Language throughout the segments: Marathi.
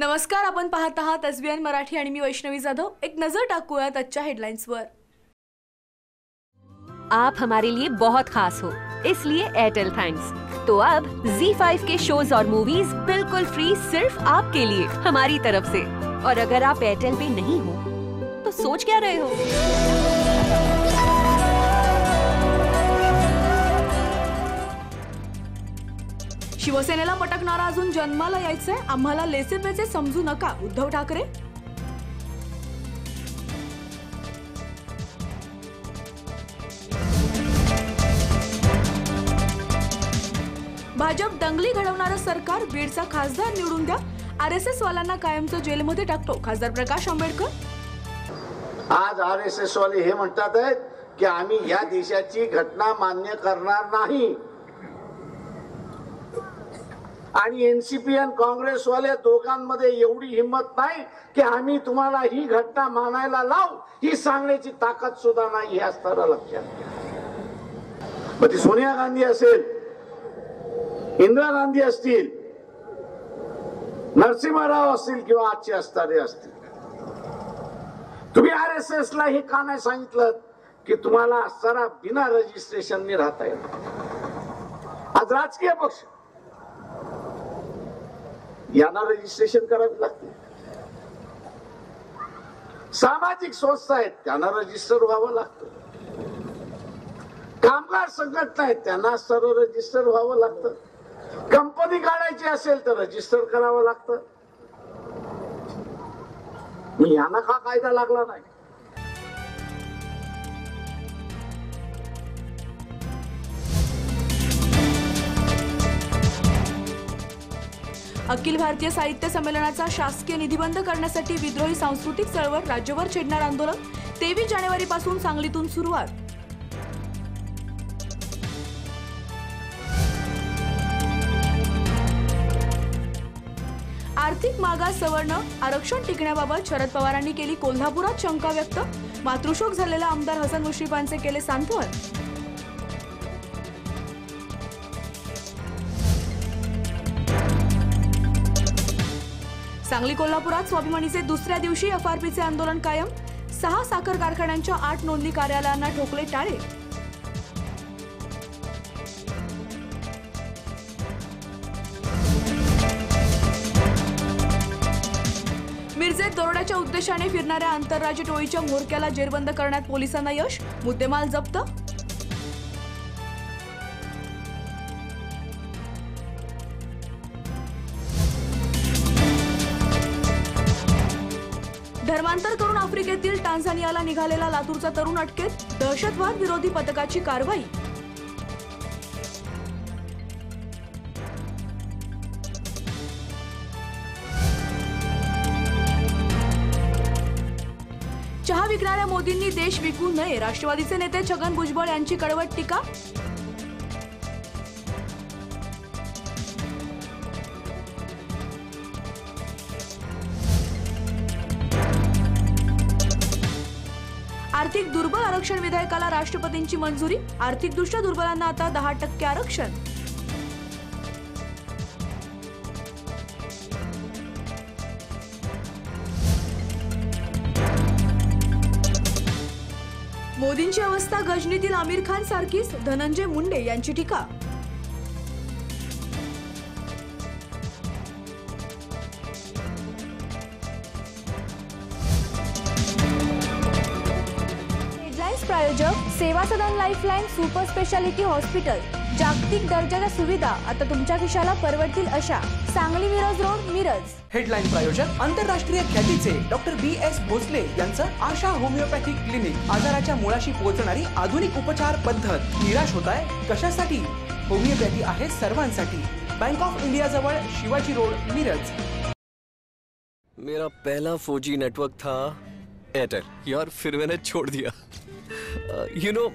नमस्कार, आपण पाहत आहात SBN मराठी आणि मी वैष्णवी जाधव। एक नजर टाकूयात आजच्या हेडलाइन्सवर। आप हमारे लिए बहुत खास हो, इसलिए एयरटेल थैंक्स। तो अब ZEE5 के शोज और मूवीज बिल्कुल फ्री सिर्फ आपके लिए हमारी तरफ से। और अगर आप एयरटेल पे नहीं हो तो सोच क्या रहे हो? शिवसेनेला पटकणारा अजून जन्माला यायचंय, आम्हाला लेसेपेचे समजू नका, उद्धव ठाकरे। भाजप दंगली घडवणारं सरकार, बीडचा खासदार निवडून द्या, RSS वाल्यांना कायमचं जेलमध्ये टाकतो, खासदार प्रकाश आंबेडकर। आज RSS वाले हे म्हणतात आहेत की आम्ही या देशाची घटना मान्य करणार नाही आणि एनसीपी आणि काँग्रेस वाले दोघांमध्ये एवढी हिंमत नाही की आम्ही तुम्हाला ही घटना मानायला लावू, ही सांगण्याची ताकद सुद्धा नाही। हे असताना लक्षात घ्या। मग ती सोनिया गांधी असेल, इंदिरा गांधी असतील, नरसिंह राव असतील किंवा आजचे असणारे असतील, तुम्ही RSS ला हे का नाही सांगितलं की तुम्हाला असताना बिना रजिस्ट्रेशनने राहता येईल। आज राजकीय पक्ष यांना रजिस्ट्रेशन करावे लागते, सामाजिक संस्था आहेत त्यांना रजिस्टर व्हावं लागतं, कामगार संघटना आहेत त्यांना सर्व रजिस्टर व्हावं लागतं, कंपनी काढायची असेल तर रजिस्टर करावं लागतं। यांना का कायदा लागला नाही? अखिल भारतीय साहित्य संमेलनाचा शासकीय निधी बंद करण्यासाठी विद्रोही सांस्कृतिक चळवळ, राज्यभर छेडणार आंदोलन, 23 जानेवारीपासून सांगलीतून सुरुवात। आर्थिक मागास सवर्ण आरक्षण टिकण्याबाबत शरद पवारांनी केली कोल्हापुरात शंका व्यक्त, मातृशोक झालेल्या आमदार हसन मुश्रीफांचे केले सांत्वन। सांगली कोल्हापुरात स्वाभिमानीचे दुसऱ्या दिवशी FRPचे आंदोलन कायम, 6 साखर कारखान्यांच्या 8 नोंदणी कार्यालयांना ठोकले टाळे। मिरजेत दरोड्याच्या उद्देशाने फिरणाऱ्या आंतरराज्य टोळीच्या म्होरक्याला जेरबंद करण्यात पोलिसांना यश, मुद्देमाल जप्त। धर्मांतर करून आफ्रिकेतील टांझानियाला निघालेला लातूरचा तरुण अटकेत, दहशतवाद विरोधी पथकाची कारवाई। चहा विकणाऱ्या मोदींनी देश विकू नये, राष्ट्रवादीचे नेते छगन भुजबळ यांची कडवट टीका। आर्थिक दुर्बल आरक्षण विधेयकाला राष्ट्रपतींची मंजुरी, आर्थिकदृष्ट्या दुर्बलांना आता 10% आरक्षण। मोदींची अवस्था गजनीतील आमिर खान सारखीच, धनंजय मुंडे यांची टीका। प्रायोजक सेवा सदन लाईफलाईन सुपर स्पेशालिटी हॉस्पिटल, जागतिक दर्जाच्या सुविधा आता तुमच्या खिशाला परवडतील अशा, सांगली मिरज रोड, मिरज। हेडलाईन प्रायोजक आंतरराष्ट्रीय ख्यातीचे डॉक्टर BS भोसले यांचं आशा होमिओपॅथिक क्लिनिक, आजाराच्या मुळाशी पोहोचणारी आधुनिक उपचार पद्धत। निराश होताय कशासाठी? होमिओपॅथी आहे सर्वांसाठी। बँक ऑफ इंडिया जवळ, शिवाजी रोड, मिरज। मेरा पहला 4G नेटवर्क था एयरटेल, यार फिर मैंने छोड़ दिया।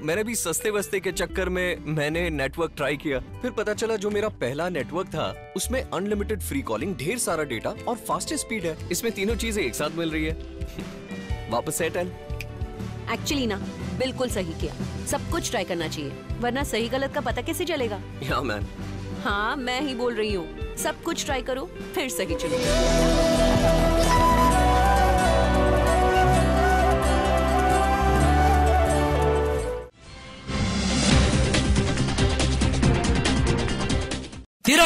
मैंने भी सस्ते वस्ते के चक्कर में मैंने नेटवर्क ट्राई किया, फिर पता चला जो मेरा पहला नेटवर्क था उसमें अनलिमिटेड फ्री कॉलिंग, ढेर सारा डेटा और फास्टेस्ट स्पीड है। इसमें तीनों चीजें एक साथ मिल रही है। वापस एयरटेल। एक्चुअली ना, बिल्कुल सही किया, सब कुछ ट्राई करना चाहिए, वरना सही गलत का पता कैसे चलेगा? या मैन। हाँ, मैं ही बोल रही हूँ, सब कुछ ट्राई करो फिर सही चलो।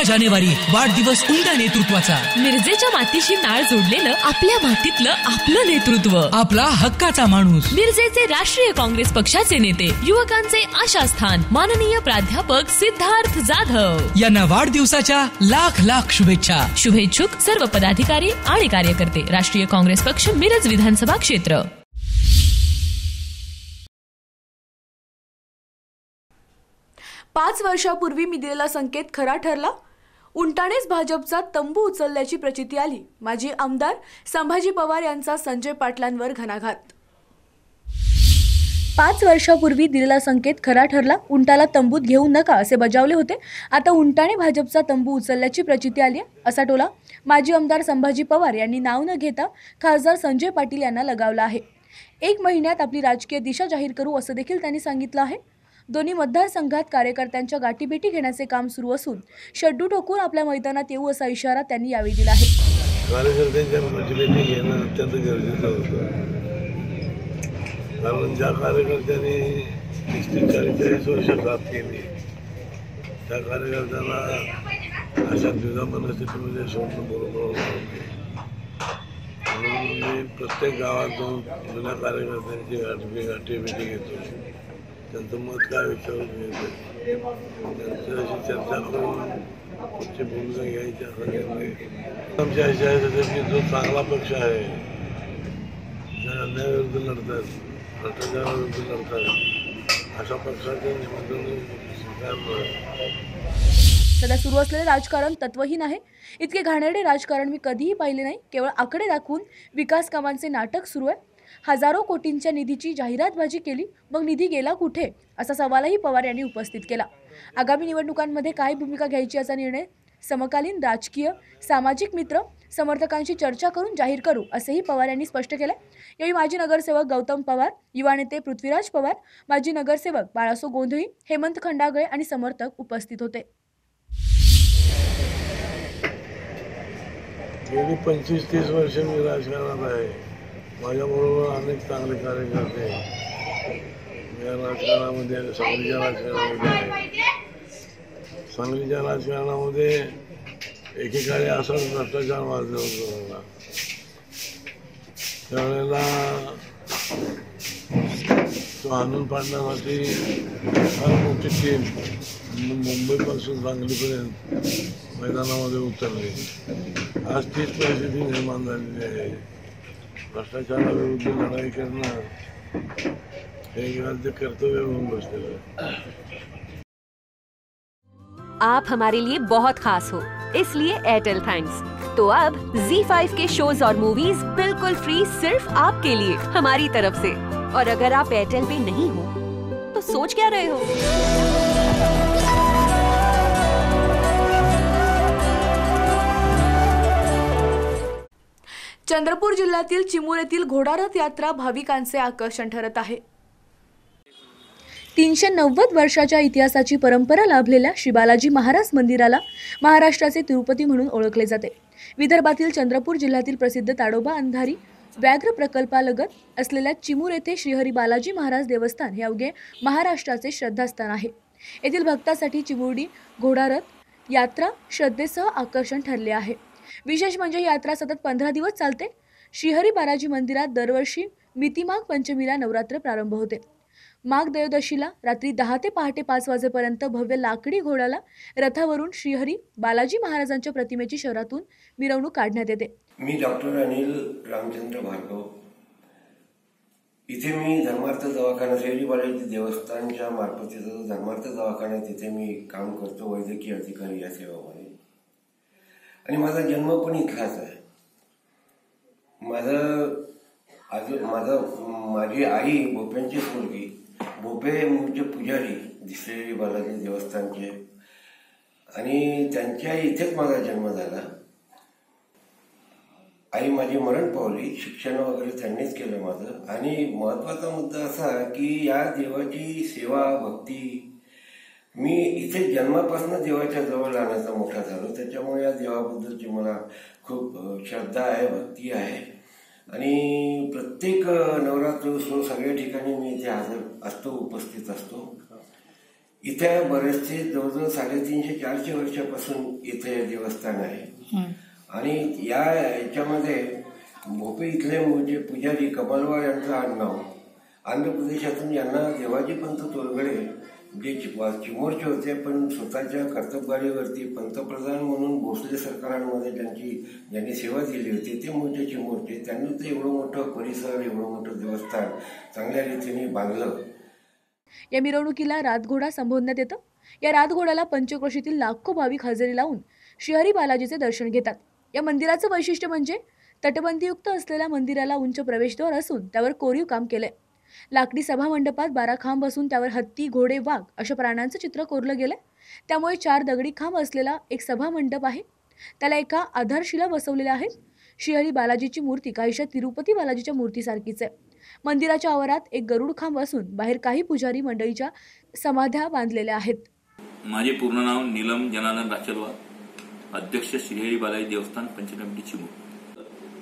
जानेवारी वाढदिवस उमदा नेतृत्वाचा. मिरजेच्या मातीशी नाळ जोडलेलं आपल्या मातीतलं आपलं नेतृत्व, आपला हक्काचा माणूस. मिरजेचे राष्ट्रीय काँग्रेस पक्षाचे नेते, युवकांचे आशास्थान माननीय प्राध्यापक सिद्धार्थ जाधव यांना वाढदिवसाच्या लाख लाख शुभेच्छा. शुभेच्छुक सर्व पदाधिकारी आणि कार्यकर्ते. राष्ट्रीय काँग्रेस पक्ष मिरज विधानसभा क्षेत्र. 5 वर्षापूर्वी मी दिलेला संकेत खरा ठरला. उंटाणेच भाजपचा तंबू उचलल्याची प्रचिती आली. माजी आमदार संभाजी पवार यांचा संजय पाटलांवर घणाघात. 5 वर्षापूर्वी दिलेला संकेत खरा ठरला. उंटाला तंबूत घेऊ नका असे बजावले होते. आता उंटाणे भाजपचा तंबू उचलल्याची प्रचिती आली आहे. असा टोला माजी आमदार संभाजी पवार यांनी नाव न घेता खासदार संजय पाटील यांना लगावला आहे. 1 महिन्यात आपली राजकीय दिशा जाहीर करू असं देखील त्यांनी सांगितलं आहे. दोन्ही मतदारसंघात कार्यकर्त्यांच्या गाठीभेटी घेण्याचे काम सुरू असून शड्डू ठोकून आपल्या मैदानात येऊ असा इशारा त्यांनी यावेळी दिला आहे. कार्यकर्त्यांच्या गाठीभेटी घेणं अत्यंत गरजेचं होतं. कारण ज्या कार्यकर्त्यांनी 30-40 वर्ष साथ केली त्या कार्यकर्त्यांना अशा द्विधा मनस्थितीमध्ये सोडणं बरोबर होणार नाही. म्हणून मी प्रत्येक गावात जाऊन जुन्या कार्यकर्त्यांची गाठीभेटी घेतो. त्यांचं मत काय विचारून घ्यायचं, त्यांच्याशी चर्चा करून पुढची भूमिका घ्यायची असा निर्णय आमच्या अशा आहे की जो चांगला पक्ष आहे, ज्या अन्यायाविरुद्ध लढतात, भ्रष्टाचाराविरुद्ध लढतात, अशा पक्षाचे निमंत्रण स्वीकारलं. सध्या सुरू असलेले राजकारण तत्वहीन आहे. इतके घाणेरडे राजकारण मी कधीही पाहिले नाही. केवळ आकडे दाखवून विकास कामांचे नाटक सुरू आहे. हजारो कोटींच्या निधीची जाहिरातबाजी केली, मग निधी गेला कुठे असा सवालही पवार यांनी उपस्थित केला. आगामी निवडणुकांमध्ये काय भूमिका घ्यायची याचा निर्णय समकालीन राजकीय सामाजिक मित्र समर्थकांशी चर्चा करून जाहीर करू असेही पवार यांनी स्पष्ट केले. यावेळी माजी नगरसेवक गौतम पवार, युवा नेते पृथ्वीराज पवार, माजी नगरसेवक बाळासो गोंधळी, हेमंत खंडागळे आणि समर्थक उपस्थित होते. गेली 25-30 वर्ष मी राजकारणात आहे. माझ्याबरोबर अनेक चांगले कार्यकर्ते या राजकारणामध्ये, सांगलीच्या राजकारणामध्ये आहे. सांगलीच्या राजकारणामध्ये एकेकाळी असाच भ्रष्टाचार वाजला होता. त्यावेळेला तो आणून पाडण्यासाठी फार मोठी टीम मुंबईपासून सांगलीपर्यंत मैदानामध्ये उतरली. आज तीच परिस्थिती निर्माण झालेली आहे. भ्रष्टाचाराविरुद्ध लढाई करणं हे राज्य कर्तव्य होऊन बसलेलं आहे. आप हमारे लिए बहुत खास हो, इसलिए एयरटेल थैंक्स. तो अब Z5 के शोज और मूवीज बिल्कुल फ्री सिर्फ आपके लिए हमारी तरफ से. और अगर आप एयरटेल पे नहीं हो तो सोच क्या रहे हो. चंद्रपूर जिल्ह्यातील चिमूर येथील घोडारथ यात्रा भाविकांचे आकर्षण ठरत आहे. 390 वर्षाच्या इतिहासाची परंपरा लाभलेल्या श्री बालाजी महाराज मंदिराला महाराष्ट्राचे तिरुपती म्हणून ओळखले जाते. विदर्भातील चंद्रपूर जिल्ह्यातील प्रसिद्ध ताडोबा अंधारी व्याघ्र प्रकल्पालगत असलेल्या चिमूर येथे श्रीहरी बालाजी महाराज देवस्थान हे अवघे महाराष्ट्राचे श्रद्धास्थान आहे. येथील भक्तांसाठी चिमुरडी घोडारथ यात्रा श्रद्धेसह आकर्षण ठरले आहे. विशेष म्हणजे ही यात्रा सतत 15 दिवस चालते. श्रीहरी बालाजी मंदिरात दरवर्षी मितिमाघ पंचमीला नवरात्र प्रारंभ होते. माघ त्रयोदशीला रात्री 10 ते पहाटे 5 वाजेपर्यंत भव्य लाकडी घोड्याला रथावरून श्रीहरी बालाजी महाराजांच्या प्रतिमेची शहरातून मिरवणूक काढण्यात येते. मी डॉक्टर अनिल रामचंद्र भार्गव. इथे मी धर्मार्थ दवाखाना श्रीहरी बालाजी देवस्थानच्या मार्फत धर्मार्थ दवाखाना तिथे मी काम करतो, वैद्यकीय अधिकारी या सेवामध्ये. आणि माझा जन्म पण इथलाच आहे. माझी आई भोप्यांची मुलगी, भोपे मूळचे पुजारी श्रीहरी बालाजी देवस्थानचे, आणि त्यांच्या इथेच माझा जन्म झाला. आई माझी मरण पावली. शिक्षण वगैरे त्यांनीच केलं माझं. आणि महत्त्वाचा मुद्दा असा की या देवाची सेवा भक्ती मी इथे जन्मापासून देवाच्या जवळ राहण्याचा मोठा झालो, त्याच्यामुळे या देवाबद्दलची मला खूप श्रद्धा आहे, भक्ती आहे. आणि प्रत्येक नवरात्र उत्सव सगळ्या ठिकाणी मी इथे हजर असतो, उपस्थित असतो. इथे बरेचसे जवळजवळ 350-400 वर्षापासून इथे देवस्थान आहे. आणि याच्यामध्ये भोपे इथले मूळचे पुजारी कमलवार यांचं आडनाव, आंध्र प्रदेशातून यांना देवाजीपंत तोरगडे जे चिमोरचे होते, पण स्वतःच्या कर्तबगारीवरती पंतप्रधान म्हणून भोसले सरकारांमध्ये ज्यांनी सेवा दिली होती ते मूळचे चिमोरचे. त्यांनी ते एवढं मोठं परिसर, एवढं मोठं देवस्थान चांगल्या रीतीने बांधलं. या मिरवणुकीला रातघोडा संबोधण्यात येतं. या रातघोड्याला पंचक्रोशीतील लाखो भाविक हजेरी लावून श्रीहरी बालाजीचे दर्शन घेतात. या मंदिराचं वैशिष्ट्य म्हणजे तटबंदीयुक्त असलेल्या मंदिराला उंच प्रवेशद्वार असून त्यावर कोरीव काम केलंय. लाकडी सभा मंडपात 12 खांब असून त्यावर हत्ती, घोडे, वाघ अशा प्राण्यांचं चित्र कोरलं गेलंय. त्यामुळे 4 दगडी खांब असलेला एक सभा मंडप आहे. त्याला एका आधारशिला बसवलेल्या आहेत. श्रीहरी बालाजीची मूर्ती काहीशा तिरुपती बालाजीच्या मूर्तीसारखीच आहे. मंदिराच्या आवारात एक गरुड खांब असून बाहेर काही पुजारी मंडळीच्या समाध्या बांधलेल्या आहेत. माझे पूर्ण नाव नीलम जनार्दन राचलवार, अध्यक्ष श्रीहरी बालाजी देवस्थान पंचकमिटी चिमूर.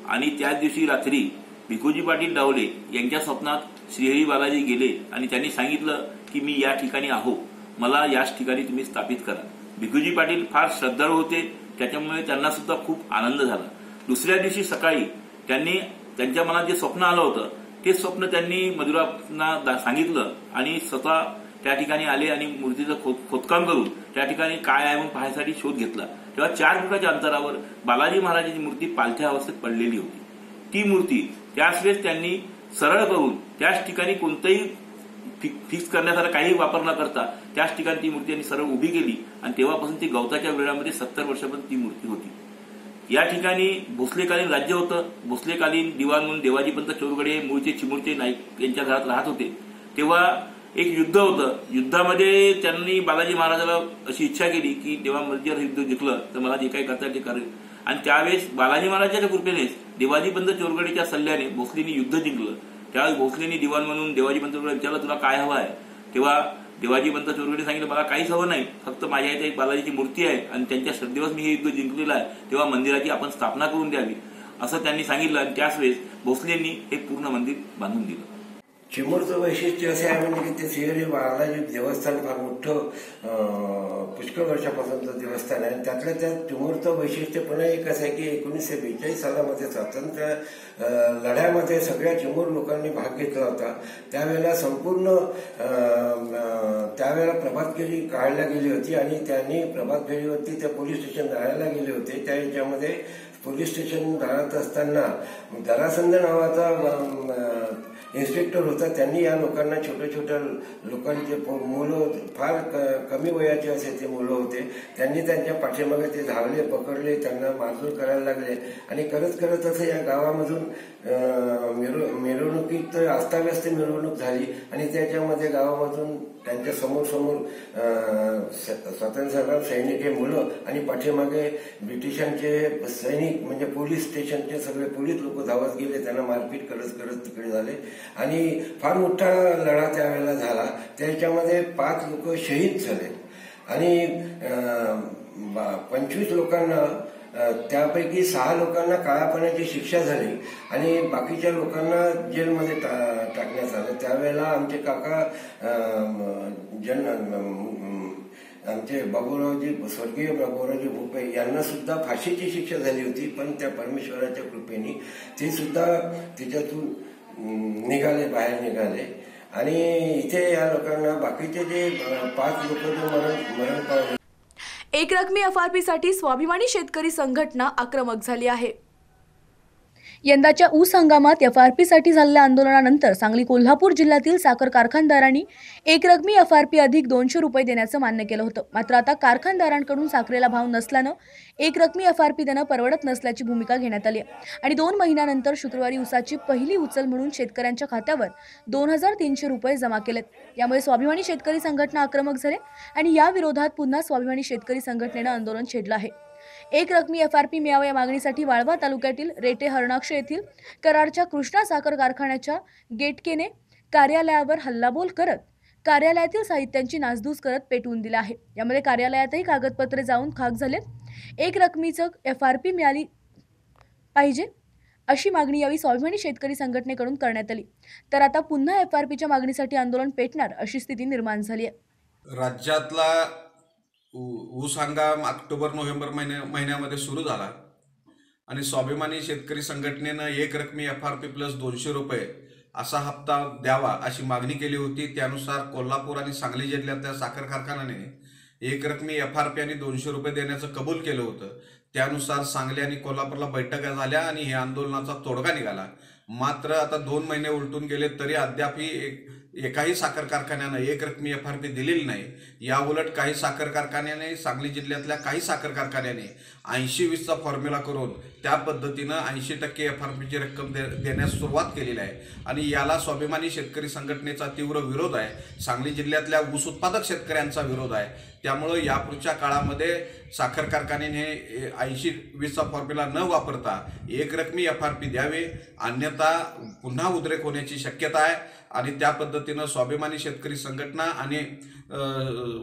आणि त्याच दिवशी रात्री भिकोजी पाटील डावले यांच्या स्वप्नात श्रीहरी बालाजी गेले आणि त्यांनी सांगितलं की मी या ठिकाणी आहो, मला याच ठिकाणी तुम्ही स्थापित करा. भिकोजी पाटील फार श्रद्धाळू होते, त्याच्यामुळे त्यांना सुद्धा खूप आनंद झाला. दुसऱ्या दिवशी सकाळी त्यांनी त्यांच्या मनात जे स्वप्न आलं होतं ते स्वप्न त्यांनी मधुरांना सांगितलं आणि स्वतः त्या ठिकाणी आले आणि मूर्तीचं खोदकाम करून त्या ठिकाणी काय आहे म्हणून पाहण्यासाठी शोध घेतला. तेव्हा 4 फुटाच्या अंतरावर बालाजी महाराजांची मूर्ती पालथ्या अवस्थेत पडलेली होती. ती मूर्ती त्याच वेळेस त्यांनी सरळ करून त्याच ठिकाणी कोणतंही फिक्स करण्यासारखं काही वापर न करता त्याच ठिकाणी ती मूर्ती सरळ उभी केली आणि तेव्हापासून ती गवताच्या वेळामध्ये 70 वर्षापर्यंत ती मूर्ती होती. या ठिकाणी भोसलेकालीन राज्य होतं. भोसलेकालीन दिवाण म्हणून देवाजीपंत चोरगडे मूळचे चिमूरचे नाईक यांच्या घरात राहत होते. तेव्हा एक युद्ध होतं. युद्धामध्ये त्यांनी बालाजी महाराजाला अशी इच्छा केली की तेव्हा जर युद्ध जिंकलं तर मला जे काही करता येईल ते करेल. आणि त्यावेळेस बालाजी महाराजांच्या कृपेनेच देवाजीपंत चोरगडेच्या सल्ल्याने भोसलेंनी युद्ध जिंकलं. त्यावेळेस भोसलेंनी दिवाण म्हणून देवाजीपंत चोरगडे विचारलं तुला काय हवं आहे. तेव्हा देवाजीपंत चोरगडे सांगितलं मला काहीच हवं नाही, फक्त माझ्या इथे एक बालाजीची मूर्ती आहे आणि त्यांच्या श्रद्धेवर मी हे युद्ध जिंकलेलं आहे, तेव्हा मंदिराची आपण स्थापना करून द्यावी असं त्यांनी सांगितलं. आणि त्याच वेळेस भोसलेंनी हे पूर्ण मंदिर बांधून दिलं. चिमूरचं वैशिष्ट्य असे आहे म्हणजे की ते श्रीहरी बालाजी देवस्थान फार मोठं पुष्कळ वर्षापासूनचं देवस्थान आहे. त्यातल्या त्यात चिमूरचं वैशिष्ट्य पुन्हा एक असं आहे की 1942 सालामध्ये स्वातंत्र्य लढ्यामध्ये सगळ्या चिमूर लोकांनी भाग घेतला होता. त्यावेळेला संपूर्ण त्यावेळेला प्रभातफेरी काढल्या गेली होती आणि त्यांनी प्रभातफेरीवरती त्या पोलीस स्टेशन जायला गेले होते. त्या याच्यामध्ये पोलीस स्टेशन राहत असताना दरासंद नावाचा इन्स्पेक्टर होता. त्यांनी या लोकांना छोट्या छोट्या लोकांचे मुलं फार कमी वयाचे असे ते मुलं होते. त्यांनी त्यांच्या पाठीमागे ते धावले, पकडले, त्यांना मारहाण करायला लागले आणि करत करत असं या गावामधून मिरवणुकीत अस्ताव्यस्त मिरवणूक झाली आणि त्याच्यामध्ये गावामधून त्यांच्या समोर स्वातंत्र्य संग्राम सैनिक हे मुलं आणि पाठीमागे ब्रिटिशांचे सैनिक म्हणजे पोलीस स्टेशनचे सगळे पोलीस लोक धावत गेले. त्यांना मारपीट करत करत तिकडे झाले आणि फार मोठा लढा त्यावेळेला झाला. त्याच्यामध्ये 5 लोक शहीद झाले आणि 25 लोकांना, त्यापैकी 6 लोकांना काळ्या पाण्याची शिक्षा झाली आणि बाकीच्या लोकांना जेलमध्ये टाकण्यात आलं. त्यावेळेला आमचे काका आमचे बाबूरावजी, स्वर्गीय बाबूरावजी भोपे यांना सुद्धा फाशीची शिक्षा झाली होती. पण त्या परमेश्वराच्या कृपेने ते सुद्धा त्याच्यातून बाहेर निघाले आणि इथे या लोकांना बाकीचे जे 5 लोक जे मरण पावले. एकरकमी एफआरपीसाठी स्वाभिमानी शेतकरी संघटना आक्रमक झाली आहे. यंदाच्या ऊस हंगामात एफआरपीसाठी झालेल्या आंदोलनानंतर सांगली कोल्हापूर जिल्ह्यातील साखर कारखानदारांनी एकरकमी एफआरपी अधिक 200 रुपये देण्याचं मान्य केलं होतं. मात्र आता कारखानदारांकडून साखरेला भाव नसल्यानं एकरकमी एफआरपी देणं परवडत नसल्याची भूमिका घेण्यात आली आहे आणि 2 महिन्यानंतर शुक्रवारी ऊसाची पहिली उचल म्हणून शेतकऱ्यांच्या खात्यावर 2300 रुपये जमा केलेत. यामुळे स्वाभिमानी शेतकरी संघटना आक्रमक झाले आणि या विरोधात पुन्हा स्वाभिमानी शेतकरी संघटनेनं आंदोलन छेडलं आहे. एक रकमी एफआरपी मिळावा या मागणीसाठी वाळवा तालुक्यातील रेटे हरणाक्ष येथील कराडच्या कृष्णा साखर कारखान्याच्या गेटकेने कार्यालयावर हल्लाबोल करत कार्यालयातील साहित्यांची नासधूस करत पेटवून दिला आहे। यामध्ये कार्यालयातही कागदपत्रे जाऊन खाक झाले। एक रकमीचं FRP मिळाली पाहिजे अशी मागणी यावेळी स्वाभिमानी शेतकरी संघटनेकडून करण्यात आली। तर आता पुन्हा FRPच्या मागणीसाठी आंदोलन पेटणार अशी स्थिती निर्माण झाली आहे। राज्यातला ऊस हंगाम ऑक्टोबर-नोव्हेंबर महिन्यामध्ये सुरू झाला आणि स्वाभिमानी शेतकरी संघटनेनं एक रकमी FRP प्लस 200 रुपये असा हप्ता द्यावा अशी मागणी केली होती। त्यानुसार कोल्हापूर आणि सांगली जिल्ह्यातल्या साखर कारखान्याने एक रकमी FRP आणि 200 रुपये देण्याचं कबूल केलं होतं। त्यानुसार सांगली आणि कोल्हापूरला बैठका झाल्या आणि हे आंदोलनाचा तोडगा निघाला। मात्र आता 2 महिने उलटून गेले तरी अद्यापही एकाही साखर कारखान्यानं एक रकमी FRP दिलेली नाही। या उलट काही साखर कारखान्याने, सांगली जिल्ह्यातल्या काही साखर कारखान्याने 80-20चा फॉर्म्युला करून त्या पद्धतीनं 80% FRPची रक्कम देण्यास सुरुवात केलेली आहे आणि याला स्वाभिमानी शेतकरी संघटनेचा तीव्र विरोध आहे। सांगली जिल्ह्यातल्या ऊस उत्पादक शेतकऱ्यांचा विरोध आहे। त्यामुळे यापुढच्या काळामध्ये साखर कारखान्याने 80-20चा फॉर्म्युला न वापरता एक रकमी FRP द्यावे, अन्यथा पुन्हा उद्रेक होण्याची शक्यता आहे आणि त्या पद्धतीनं स्वाभिमानी शेतकरी संघटना आणि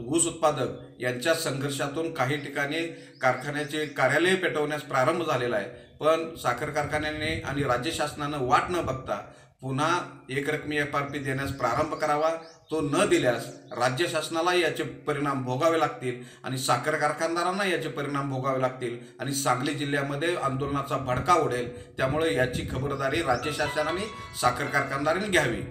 ऊस उत्पादक यांच्या संघर्षातून काही ठिकाणी कारखान्याचे कार्यालय पेटवण्यास प्रारंभ झालेला आहे। पण साखर कारखान्याने आणि राज्य शासनानं वाट न बघता पुन्हा एक रकमी FRP देण्यास प्रारंभ करावा। तो न दिल्यास राज्य शासनाला याचे परिणाम भोगावे लागतील आणि साखर कारखानदारांना याचे परिणाम भोगावे लागतील आणि सांगली जिल्ह्यामध्ये आंदोलनाचा भडका उडेल। त्यामुळे याची खबरदारी राज्य शासनाने साखर कारखानदारांनी घ्यावी।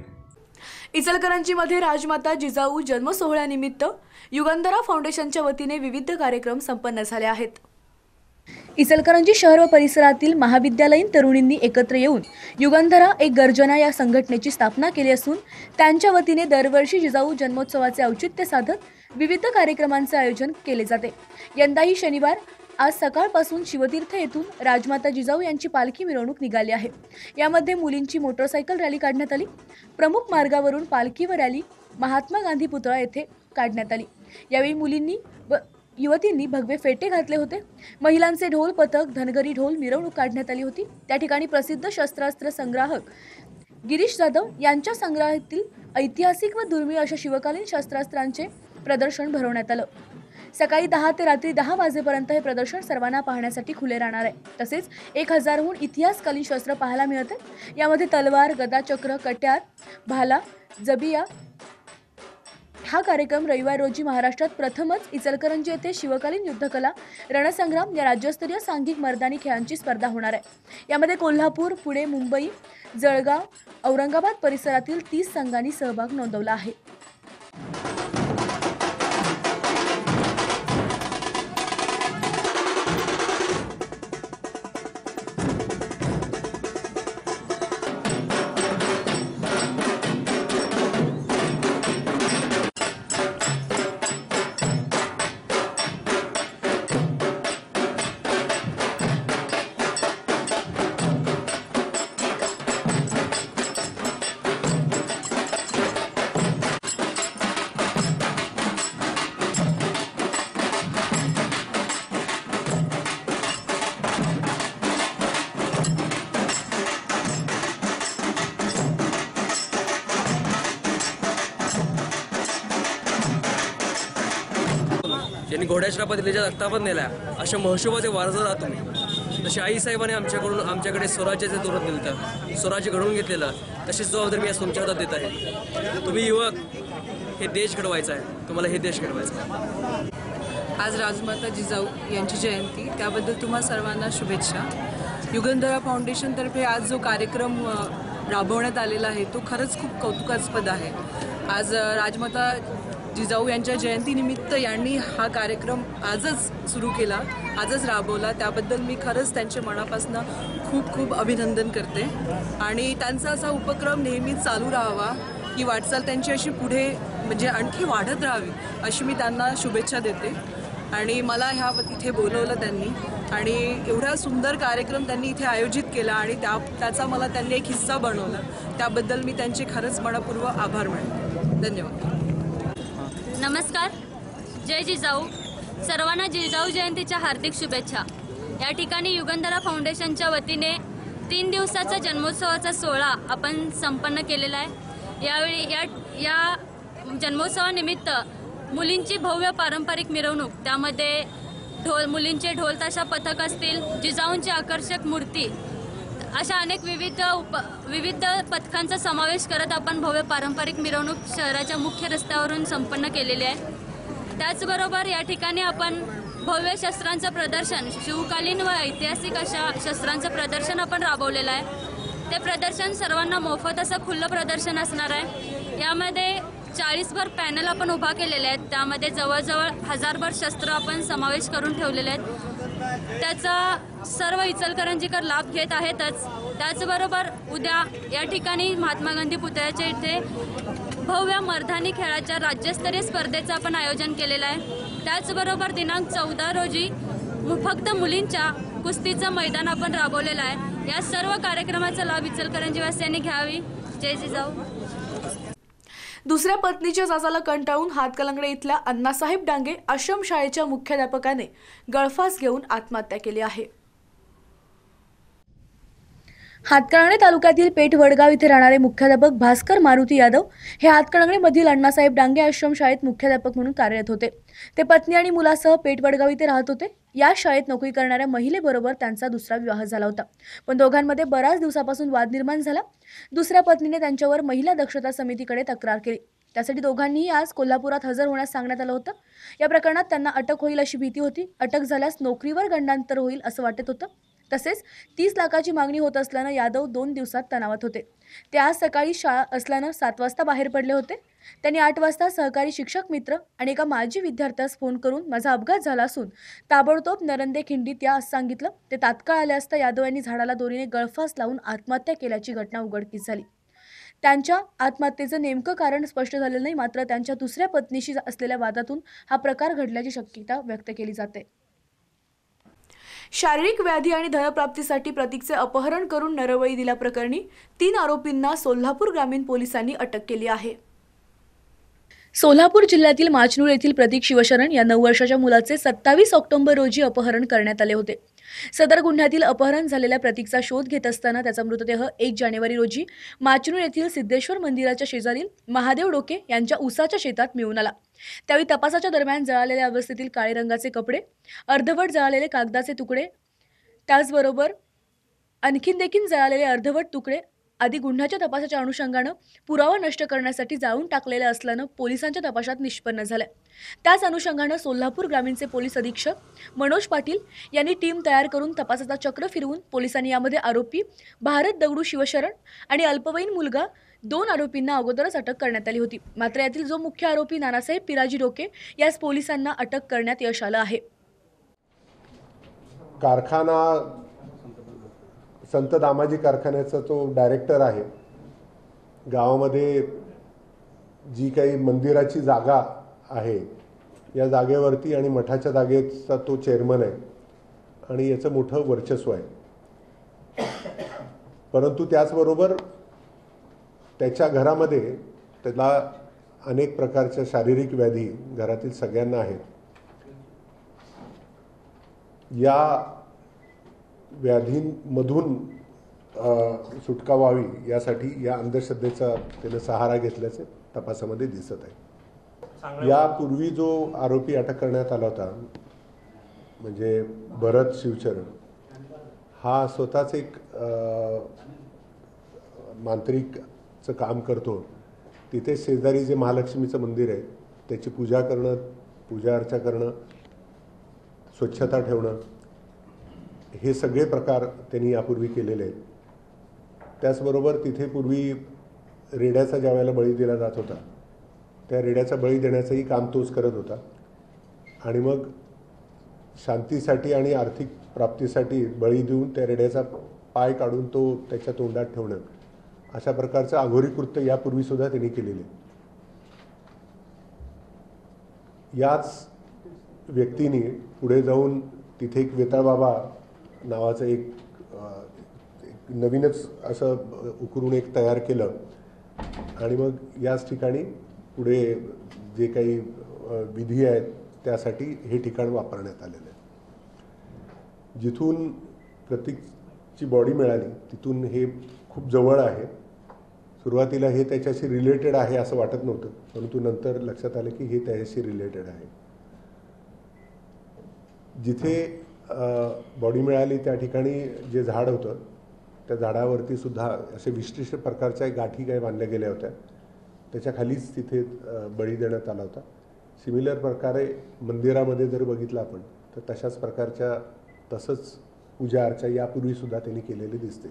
इचलकरंजीमध्ये राजमाता जिजाऊ जन्म सोहळ्यानिमित्त युगंधरा फाउंडेशनच्या वतीने विविध कार्यक्रम संपन्न झाले आहेत। इचलकरंजी शहर व परिसरातील महाविद्यालयीन तरुणींनी एकत्र येऊन युगंधरा एक गर्जना या संघटनेची स्थापना केली असून त्यांच्या वतीने दरवर्षी जिजाऊ जन्मोत्सवाचे औचित्य साधत विविध कार्यक्रमांचे आयोजन केले जाते। यंदाही शनिवार आज सकाळपासून शिवतीर्थ येथून राजमाता जिजाऊ यांची पालखी मिरवणूक निघाली आहे। यामध्ये मुलींची मोटरसायकल रॅली काढण्यात आली। प्रमुख मार्गावरून पालखी व रॅली महात्मा गांधी पुतळा येथे काढण्यात आली। यावेळी मुलींनी व युवतींनी भगवे फेटे घातले होते। महिलांचे ढोल पथक, धनगरी ढोल मिरवणूक काढण्यात आली होती। त्या ठिकाणी प्रसिद्ध शस्त्रास्त्र संग्राहक गिरीश जाधव यांच्या संग्रहातील ऐतिहासिक व दुर्मिळ अशा शिवकालीन शस्त्रास्त्रांचे प्रदर्शन भरवण्यात आलं। सकाळी 10 ते रात्री 10 वाजेपर्यंत हे प्रदर्शन सर्वांना पाहण्यासाठी खुले राहणार आहे। तसेच 1000हून इतिहासकालीन शस्त्र पाहायला मिळते। यामध्ये तलवार, गदा, चक्र, कट्यार, भाला, जबिया। हा कार्यक्रम रविवार रोजी महाराष्ट्रात प्रथमच इचलकरंजी येथे शिवकालीन युद्धकला रणसंग्राम या राज्यस्तरीय सांघिक मर्दानी खेळांची स्पर्धा होणार आहे। यामध्ये कोल्हापूर, पुणे, मुंबई, जळगाव, औरंगाबाद परिसरातील 30 संघांनी सहभाग नोंदवला आहे। ज्यांनी घोड्याच्या पद्धतीच्या रक्ता पण नेल्या अशा महशोबाचे वारसदार आहात तुम्ही। तसे आईसाहेबांनी आमच्याकडे स्वराज्याचे धोरण दिलं, स्वराज्य घडवून घेतलेलं, तशीच जबाबदारी मी आज तुमच्या हातात देत आहे। तुम्ही युवक, हे देश घडवायचा आहे, तुम्हाला हे देश घडवायचा आहे। आज राजमाता जिजाऊ यांची जयंती, त्याबद्दल तुम्हा सर्वांना शुभेच्छा। युगंधरा फाउंडेशनतर्फे आज जो कार्यक्रम राबवण्यात आलेला आहे तो खरंच खूप कौतुकास्पद आहे। आज राजमाता जिजाऊ यांच्या जयंतीनिमित्त यांनी हा कार्यक्रम आजच सुरू केला, आजच राबवला, त्याबद्दल मी खरंच त्यांच्या मनापासून खूप खूप अभिनंदन करते आणि त्यांचा असा उपक्रम नेहमीच चालू राहावा, ही वाटचाल त्यांची अशी पुढे म्हणजे आणखी वाढत राहावी अशी मी त्यांना शुभेच्छा देते। आणि मला इथे बोलवलं त्यांनी आणि एवढा सुंदर कार्यक्रम त्यांनी इथे आयोजित केला आणि त्याचा मला त्यांनी एक हिस्सा बनवला, त्याबद्दल मी त्यांचे खरंच मनपूर्वक आभार मानते। धन्यवाद। नमस्कार, जय जिजाऊ। सर्वांना जिजाऊ जयंतीच्या हार्दिक शुभेच्छा। या ठिकाणी युगंधरा फाउंडेशनच्या वतीने 3 दिवसाचा जन्मोत्सवाचा सोहळा आपण संपन्न केलेला आहे। यावेळी या जन्मोत्सवानिमित्त मुलींची भव्य पारंपरिक मिरवणूक, त्यामध्ये मुलींचे ढोल ताशा पथक असतील, जिजाऊंची आकर्षक मूर्ती, अशा अनेक विविध पथकांचा समावेश करत आपण भव्य पारंपरिक मिरवणूक शहराच्या मुख्य रस्त्यावरून संपन्न केलेली आहे. त्याचबरोबर या ठिकाणी आपण भव्य शस्त्रांचं प्रदर्शन, शिवकालीन व ऐतिहासिक अशा शस्त्रांचं प्रदर्शन आपण राबवलेलं आहे. ते प्रदर्शन सर्वांना मोफत असं खुलं प्रदर्शन असणार आहे. यामध्ये 40भर पॅनल आपण उभा केलेले आहेत. त्यामध्ये जवळजवळ 1000भर शस्त्र आपण समावेश करून ठेवलेले आहेत. त्याचा सर्व इचलकरंजीकर लाभ घेत आहेतच. त्याचबरोबर उद्या या ठिकाणी महात्मा गांधी पुतळ्याच्या इथे भव्य मर्दानी खेळाच्या राज्यस्तरीय स्पर्धेचं आपण आयोजन केलेलं आहे. त्याचबरोबर दिनांक 14 रोजी फक्त मुलींच्या कुस्तीचं मैदान आपण राबवलेलं आहे. या सर्व कार्यक्रमाचा लाभ इचलकरंजीवासियांनी घ्यावी. जय जिजाऊ. दुसऱ्या पत्नीच्या जाचाला कंटाळून हातकलंगडे इथल्या अण्णासाहेब डांगे आश्रमशाळेच्या मुख्याध्यापकाने गळफास घेऊन आत्महत्या केली आहे. हातकणंगले तालुक्यातील पेठ वडगाव इथे राहणारे मुख्याध्यापक भास्कर मारुती यादव हे हातकणंगलेमधील अण्णासाहेब डांगे आश्रमशाळेत मुख्याध्यापक म्हणून कार्यरत होते. ते पत्नी आणि मुलासह पेठ वडगाव इथे राहत होते. या शाळेत नोकरी करणाऱ्या महिलेबरोबर त्यांचा दुसरा विवाह झाला होता, पण दोघांमध्ये बऱ्याच दिवसापासून वाद निर्माण झाला. दुसऱ्या पत्नीने त्यांच्यावर महिला दक्षता समितीकडे तक्रार केली. त्यासाठी दोघांनीही आज कोल्हापुरात हजर होण्यास सांगण्यात आलं होतं. या प्रकरणात त्यांना अटक होईल अशी भीती होती. अटक झाल्यास नोकरीवर गंडांतर होईल असं वाटत होतं. तसेच 30 लाखाची मागणी होत असल्यानं यादव 2 दिवसात तणावात होते. ते आज सकाळी शाळा असल्यानं 7 वाजता बाहेर पडले होते. त्यांनी 8 वाजता सहकारी शिक्षक मित्र आणि एका माजी विद्यार्थ्यास फोन करून माझा अपघात झाला असून ताबडतोब नरंदे खिंडीत या असं सांगितलं. ते तात्काळ आले असता यादव यांनी झाडाला दोरीने गळफास लावून आत्महत्या केल्याची घटना उघडकीस झाली. त्यांच्या आत्महत्येचं नेमकं कारण स्पष्ट झालेलं नाही, मात्र त्यांच्या दुसऱ्या पत्नीशी असलेल्या वादातून हा प्रकार घडल्याची शक्यता व्यक्त केली जाते. शारीरिक व्याधी आणि धनप्राप्तीसाठी प्रतीकचे अपहरण करून नरबळी दिल्याप्रकरणी 3 आरोपींना सोलापूर ग्रामीण पोलिसांनी अटक केली आहे. सोलापूर जिल्ह्यातील माचनूर येथील प्रतीक शिवशरण या 9 वर्षाच्या मुलाचे 27 ऑक्टोबर रोजी अपहरण करण्यात आले होते. सदर गुन्ह्यातील अपहरण झालेल्या प्रतीकचा शोध घेत असताना त्याचा मृतदेह 1 जानेवारी रोजी माचनूर येथील सिद्धेश्वर मंदिराच्या शेजारील महादेव डोके यांच्या ऊसाच्या शेतात मिळून आला. त्यावेळी तपासाच्या दरम्यान जळालेल्या अवस्थेतील काळे रंगाचे कपडे, अर्धवट जळालेले कागदाचे तुकडे, त्याचबरोबर आणखीन देखील जळालेले अर्धवट तुकडे आदी गुन्ह्याच्या तपासाच्या अनुषंगानं पुरावा नष्ट करण्यासाठी जाळून टाकलेले असल्यानं पोलिसांच्या तपासात निष्पन्न झालं. त्याच अनुषंगानं सोलापूर ग्रामीणचे पोलीस अधीक्षक मनोज पाटील यांनी टीम तयार करून तपासाचा चक्र फिरवून पोलिसांनी यामध्ये आरोपी भारत दगडू शिवशरण आणि अल्पवयीन मुलगा 2 आरोपींना अगोदरच अटक करण्यात आली होती. मात्र यातील जो मुख्य आरोपी नानासाहेब पिराजी डोके यास पोलिसांना अटक करण्यात यश आलं आहे. कारखाना संत दामाजी कारखान्याचा तो डायरेक्टर आहे. गावामध्ये जी काही मंदिराची जागा आहे या जागेवरती आणि मठाच्या जागेचा तो चेअरमन आहे आणि याचं मोठं वर्चस्व आहे. परंतु त्याचबरोबर त्याच्या घरामध्ये त्याला अनेक प्रकारच्या शारीरिक व्याधी घरातील सगळ्यांना आहेत. या व्याधींमधून सुटका व्हावी यासाठी या अंधश्रद्धेचा त्याने सहारा घेतल्याचे तपासामध्ये दिसत आहे. यापूर्वी जो आरोपी अटक करण्यात आला होता म्हणजे भरत शिवचरण, हा स्वतःच एक मांत्रिकचं काम करतो. तिथे शेजारी जे महालक्ष्मीचं मंदिर आहे त्याची पूजा करणं, पूजा अर्चा करणं, स्वच्छता ठेवणं, हे सगळे प्रकार त्यांनी यापूर्वी केलेले आहेत. त्याचबरोबर तिथे पूर्वी रेड्याचा ज्या वेळेला बळी दिला जात होता त्या रेड्याचा बळी देण्याचंही काम तोच करत होता. आणि मग शांतीसाठी आणि आर्थिक प्राप्तीसाठी बळी देऊन त्या रेड्याचा पाय काढून तो त्याच्या तोंडात ठेवणं, अशा प्रकारचं अघोरी कृत्य यापूर्वीसुद्धा त्यांनी केलेले. याच व्यक्तीने पुढे जाऊन तिथे एक वेताळबाबा नावाचं एक नवीनच असं उकरून एक तयार केलं आणि मग याच ठिकाणी पुढे जे काही विधी आहेत त्यासाठी हे ठिकाण वापरण्यात आलेलं आहे. जिथून प्रतीकची बॉडी मिळाली तिथून हे खूप जवळ आहे. सुरुवातीला हे त्याच्याशी रिलेटेड आहे असं वाटत नव्हतं, परंतु नंतर लक्षात आलं की हे त्याच्याशी रिलेटेड आहे. जिथे बॉडी मिळाली त्या ठिकाणी जे झाड होतं त्या झाडावरती सुद्धा असे विशिष्ट प्रकारच्या गाठी काही बांधल्या गेल्या होत्या, त्याच्या खालीच तिथे बळी देण्यात आला होता. सिमिलर प्रकारे मंदिरामध्ये जर बघितलं आपण तर तशाच प्रकारच्या तसंच पूजा अर्चा यापूर्वी सुद्धा त्यांनी केलेली दिसते.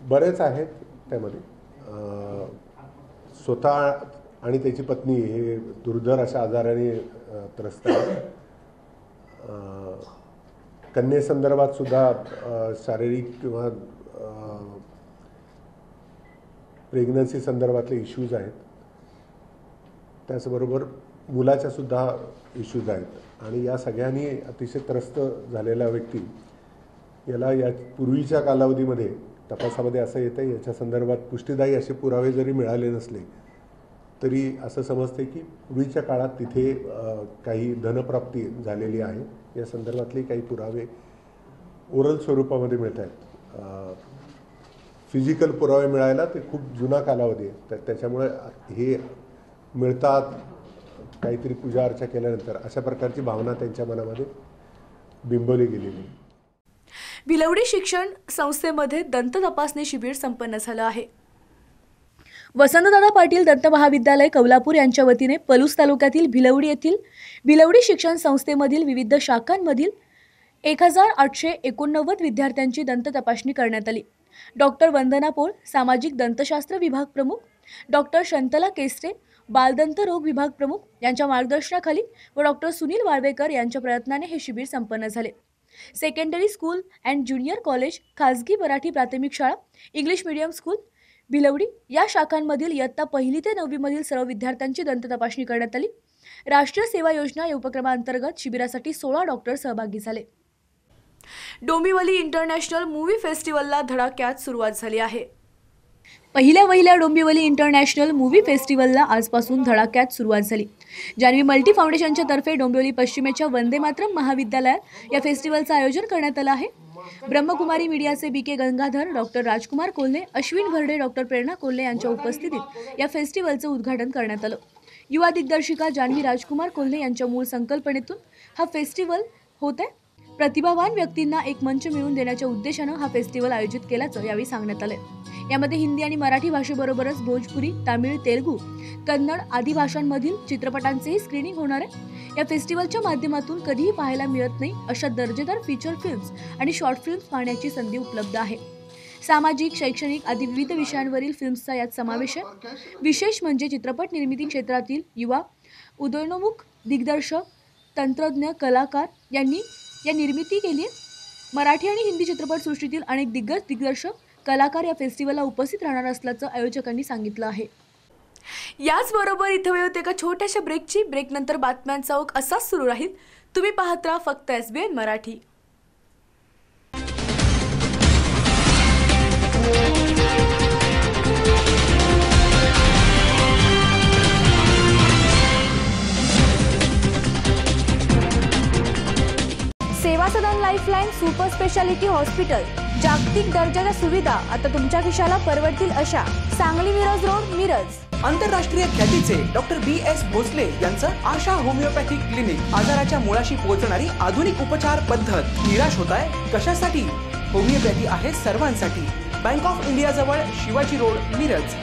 बरेच आहेत त्यामध्ये. स्वतः आणि त्याची पत्नी हे दुर्धर अशा आजाराने त्रस्त आहेत. कन्येसंदर्भात सुद्धा शारीरिक किंवा प्रेग्नन्सी संदर्भातले इश्यूज आहेत. त्याचबरोबर मुलाच्या सुद्धा इश्यूज आहेत आणि या सगळ्यांनी अतिशय त्रस्त झालेला व्यक्ती याला या पूर्वीच्या कालावधीमध्ये तपासामध्ये असं येतं, याच्या संदर्भात पुष्टीदायी असे पुरावे जरी मिळाले नसले तरी असं समजते की पूर्वीच्या काळात तिथे काही धनप्राप्ती झालेली आहे. या संदर्भातले काही पुरावे ओरल स्वरूपामध्ये मिळत आहेत. फिजिकल पुरावे मिळायला ते खूप जुना कालावधी आहे, तर त्याच्यामुळे हे मिळतात काहीतरी पूजा अर्चा केल्यानंतर अशा प्रकारची भावना त्यांच्या मनामध्ये बिंबवली गेलेली. भिलवडी शिक्षण संस्थेमध्ये दंत तपासणी शिबिर संपन्न झालं आहे. वसंतदादा पाटील दंत महाविद्यालय कौलापूर यांच्या वतीने पलूस तालुक्यातील भिलवडी येथील भिलवडी शिक्षण संस्थेमधील विविध शाखांमधील 1889 विद्यार्थ्यांची दंत तपासणी करण्यात आली. डॉक्टर वंदना पोळ, सामाजिक दंतशास्त्र विभाग प्रमुख, डॉक्टर शंतला केस्टे, बालदंत रोग विभाग प्रमुख यांच्या मार्गदर्शनाखाली व डॉक्टर सुनील वाळवेकर यांच्या प्रयत्नाने हे शिबिर संपन्न झाले. Secondary school and junior college, खाजगी मराठी प्राथमिक शाळा, इंग्लिश मीडियम स्कूल भिलवडी या शाखांमधील इयत्ता 1ली ते 9वी मधील सर्व विद्यार्थ्यांची दंत तपासणी करण्यात आली. राष्ट्रीय सेवा योजना या उपक्रमांतर्गत शिबिरासाठी 16 डॉक्टर सहभागी झाले. डोंबिवली इंटरनॅशनल मूव्ही फेस्टिवलला धडाक्यात सुरुवात झाली आहे. पहिल्या डोंबिवली इंटरनॅशनल मूव्ही फेस्टिवलला आजपासून धडाक्यात सुरुवात झाली. जान्हवी मल्टी फाउंडेशनच्या तर्फे डोंबिवली पश्चिमेच्या वंदे मातरम महाविद्यालयात या फेस्टिवलचं आयोजन करण्यात आलं आहे. ब्रह्मकुमारी मीडियाचे BK गंगाधर, डॉक्टर राजकुमार कोल्हे, अश्विन भरडे, डॉक्टर प्रेरणा कोल्हे यांच्या उपस्थितीत या फेस्टिवलचं उद्घाटन करण्यात आलं. युवा दिग्दर्शिका जान्हवी राजकुमार कोल्हे यांच्या मूळ संकल्पनेतून हा फेस्टिवल होत आहे. प्रतिभावान व्यक्तींना एक मंच मिळवून देण्याच्या उद्देशानं हा फेस्टिवल आयोजित केल्याचं यावेळी सांगण्यात आलं. यामध्ये हिंदी आणि मराठी भाषेबरोबरच भोजपुरी, तामिळ, तेलुगू, कन्नड आदी भाषांमधील चित्रपटांचेही स्क्रीनिंग होणार आहे. या फेस्टिवलच्या माध्यमातून कधीही पाहायला मिळत नाही अशा दर्जेदार फीचर फिल्म्स आणि शॉर्ट फिल्म्स पाहण्याची संधी उपलब्ध आहे. सामाजिक, शैक्षणिक आदी विविध विषयांवरील फिल्म्सचा यात समावेश आहे. विशेष म्हणजे चित्रपट निर्मिती क्षेत्रातील युवा, उदयोन्मुख दिग्दर्शक, तंत्रज्ञ, कलाकार यांनी या निर्मिती केली. मराठी आणि हिंदी चित्रपटसृष्टीतील अनेक दिग्गज दिग्दर्शक, कलाकार या फेस्टिवलला उपस्थित राहणार असल्याचं आयोजकांनी सांगितलं आहे. याचबरोबर इथं वेळ होते एका छोट्याशा ब्रेकची. ब्रेकनंतर बातम्यांचा ओघ असाच सुरू राहील. तुम्ही पाहत राहा फक्त SBN मराठी. सेवा सदन लाईफलाईन सुपर स्पेशालिटी हॉस्पिटल, जागतिक दर्जाच्या सुविधा आता तुमच्या खिशाला परवडतील अशा. सांगली मिरज रोड, मिरज. आंतरराष्ट्रीय ख्यातीचे डॉक्टर BS भोसले यांचं आशा होमिओपॅथिक क्लिनिक. आजाराच्या मुळाशी पोहोचणारी आधुनिक उपचार पद्धत. निराश होताय कशासाठी? होमिओपॅथी आहे सर्वांसाठी. बँक ऑफ इंडिया जवळ, शिवाजी रोड, मिरज.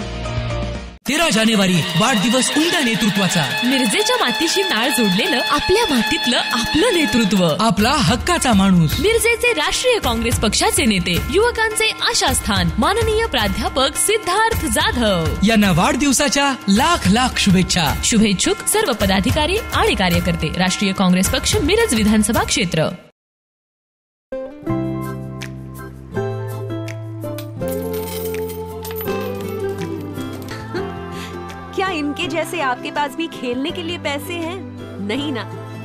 13 जानेवारी वाढदिवस उमद्या नेतृत्वाचा. मिरजेच्या मातीशी नाळ जोडलेलं आपल्या मातीतलं आपलं नेतृत्व, आपला हक्काचा माणूस. मिरजेचे राष्ट्रीय काँग्रेस पक्षाचे नेते, युवकांचे आशास्थान माननीय प्राध्यापक सिद्धार्थ जाधव यांना वाढदिवसाच्या लाख लाख शुभेच्छा. शुभेच्छुक सर्व पदाधिकारी आणि कार्यकर्ते. राष्ट्रीय काँग्रेस पक्ष, मिरज विधानसभा क्षेत्र. क्या इनके जैसे आपके पास भी खेलने के लिए पैसे हैं? नहीं ना,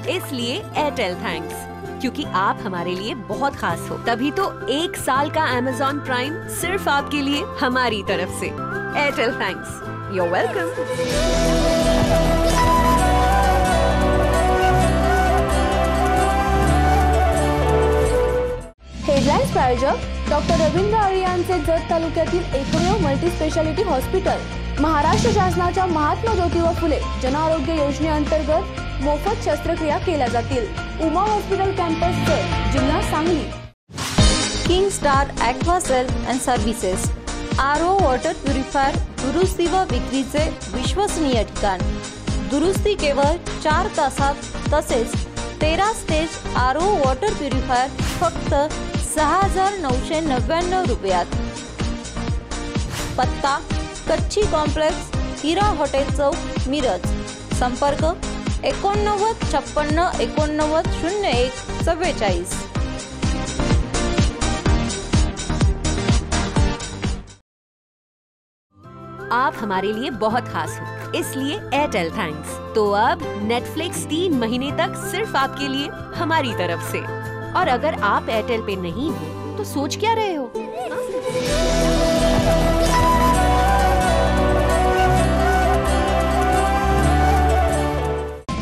इसलिए एयरटेल थैंक्स, क्योंकि आप हमारे लिए बहुत खास हो. तभी तो 1 साल का Amazon प्राइम सिर्फ आपके लिए हमारी तरफ से. Airtel thanks, you are welcome. Headlines प्रायोजक डॉक्टर रवींद्र आळे यांचे जत तालुक्यातील एकमेव मल्टीस्पेशालिटी हॉस्पिटल महाराष्ट्र शासनाच्या महात्मा ज्योतिबा फुले जनआरोग्य योजनेअंतर्गत मोफत शस्त्रक्रिया केल्या जातील. उमा हॉस्पिटल कॅम्पस जत, जिल्हा Sangli. King star aqua self and services, RO water purifier दुरुस्ती व विक्रीचे विश्वसनीय ठिकाण. दुरुस्ती केवळ 4 तासात, तसेच 13 स्टेज आरओ वॉटर प्युरिफायर फक्त 6,999 रुपयात. पत्ता कच्ची कॉम्प्लेक्स, हिरा हॉटेल चौक, मिरज. संपर्क 89 56 89 01 44. आप हमारे लिए बहुत खास हो, इसलिए एयरटेल थैंक्स. तो अब नेटफ्लिक्स 3 महीने तक सिर्फ आपके लिए हमारी तरफ से. और अगर आप एयरटेल पे नहीं हो तो सोच क्या रहे हो?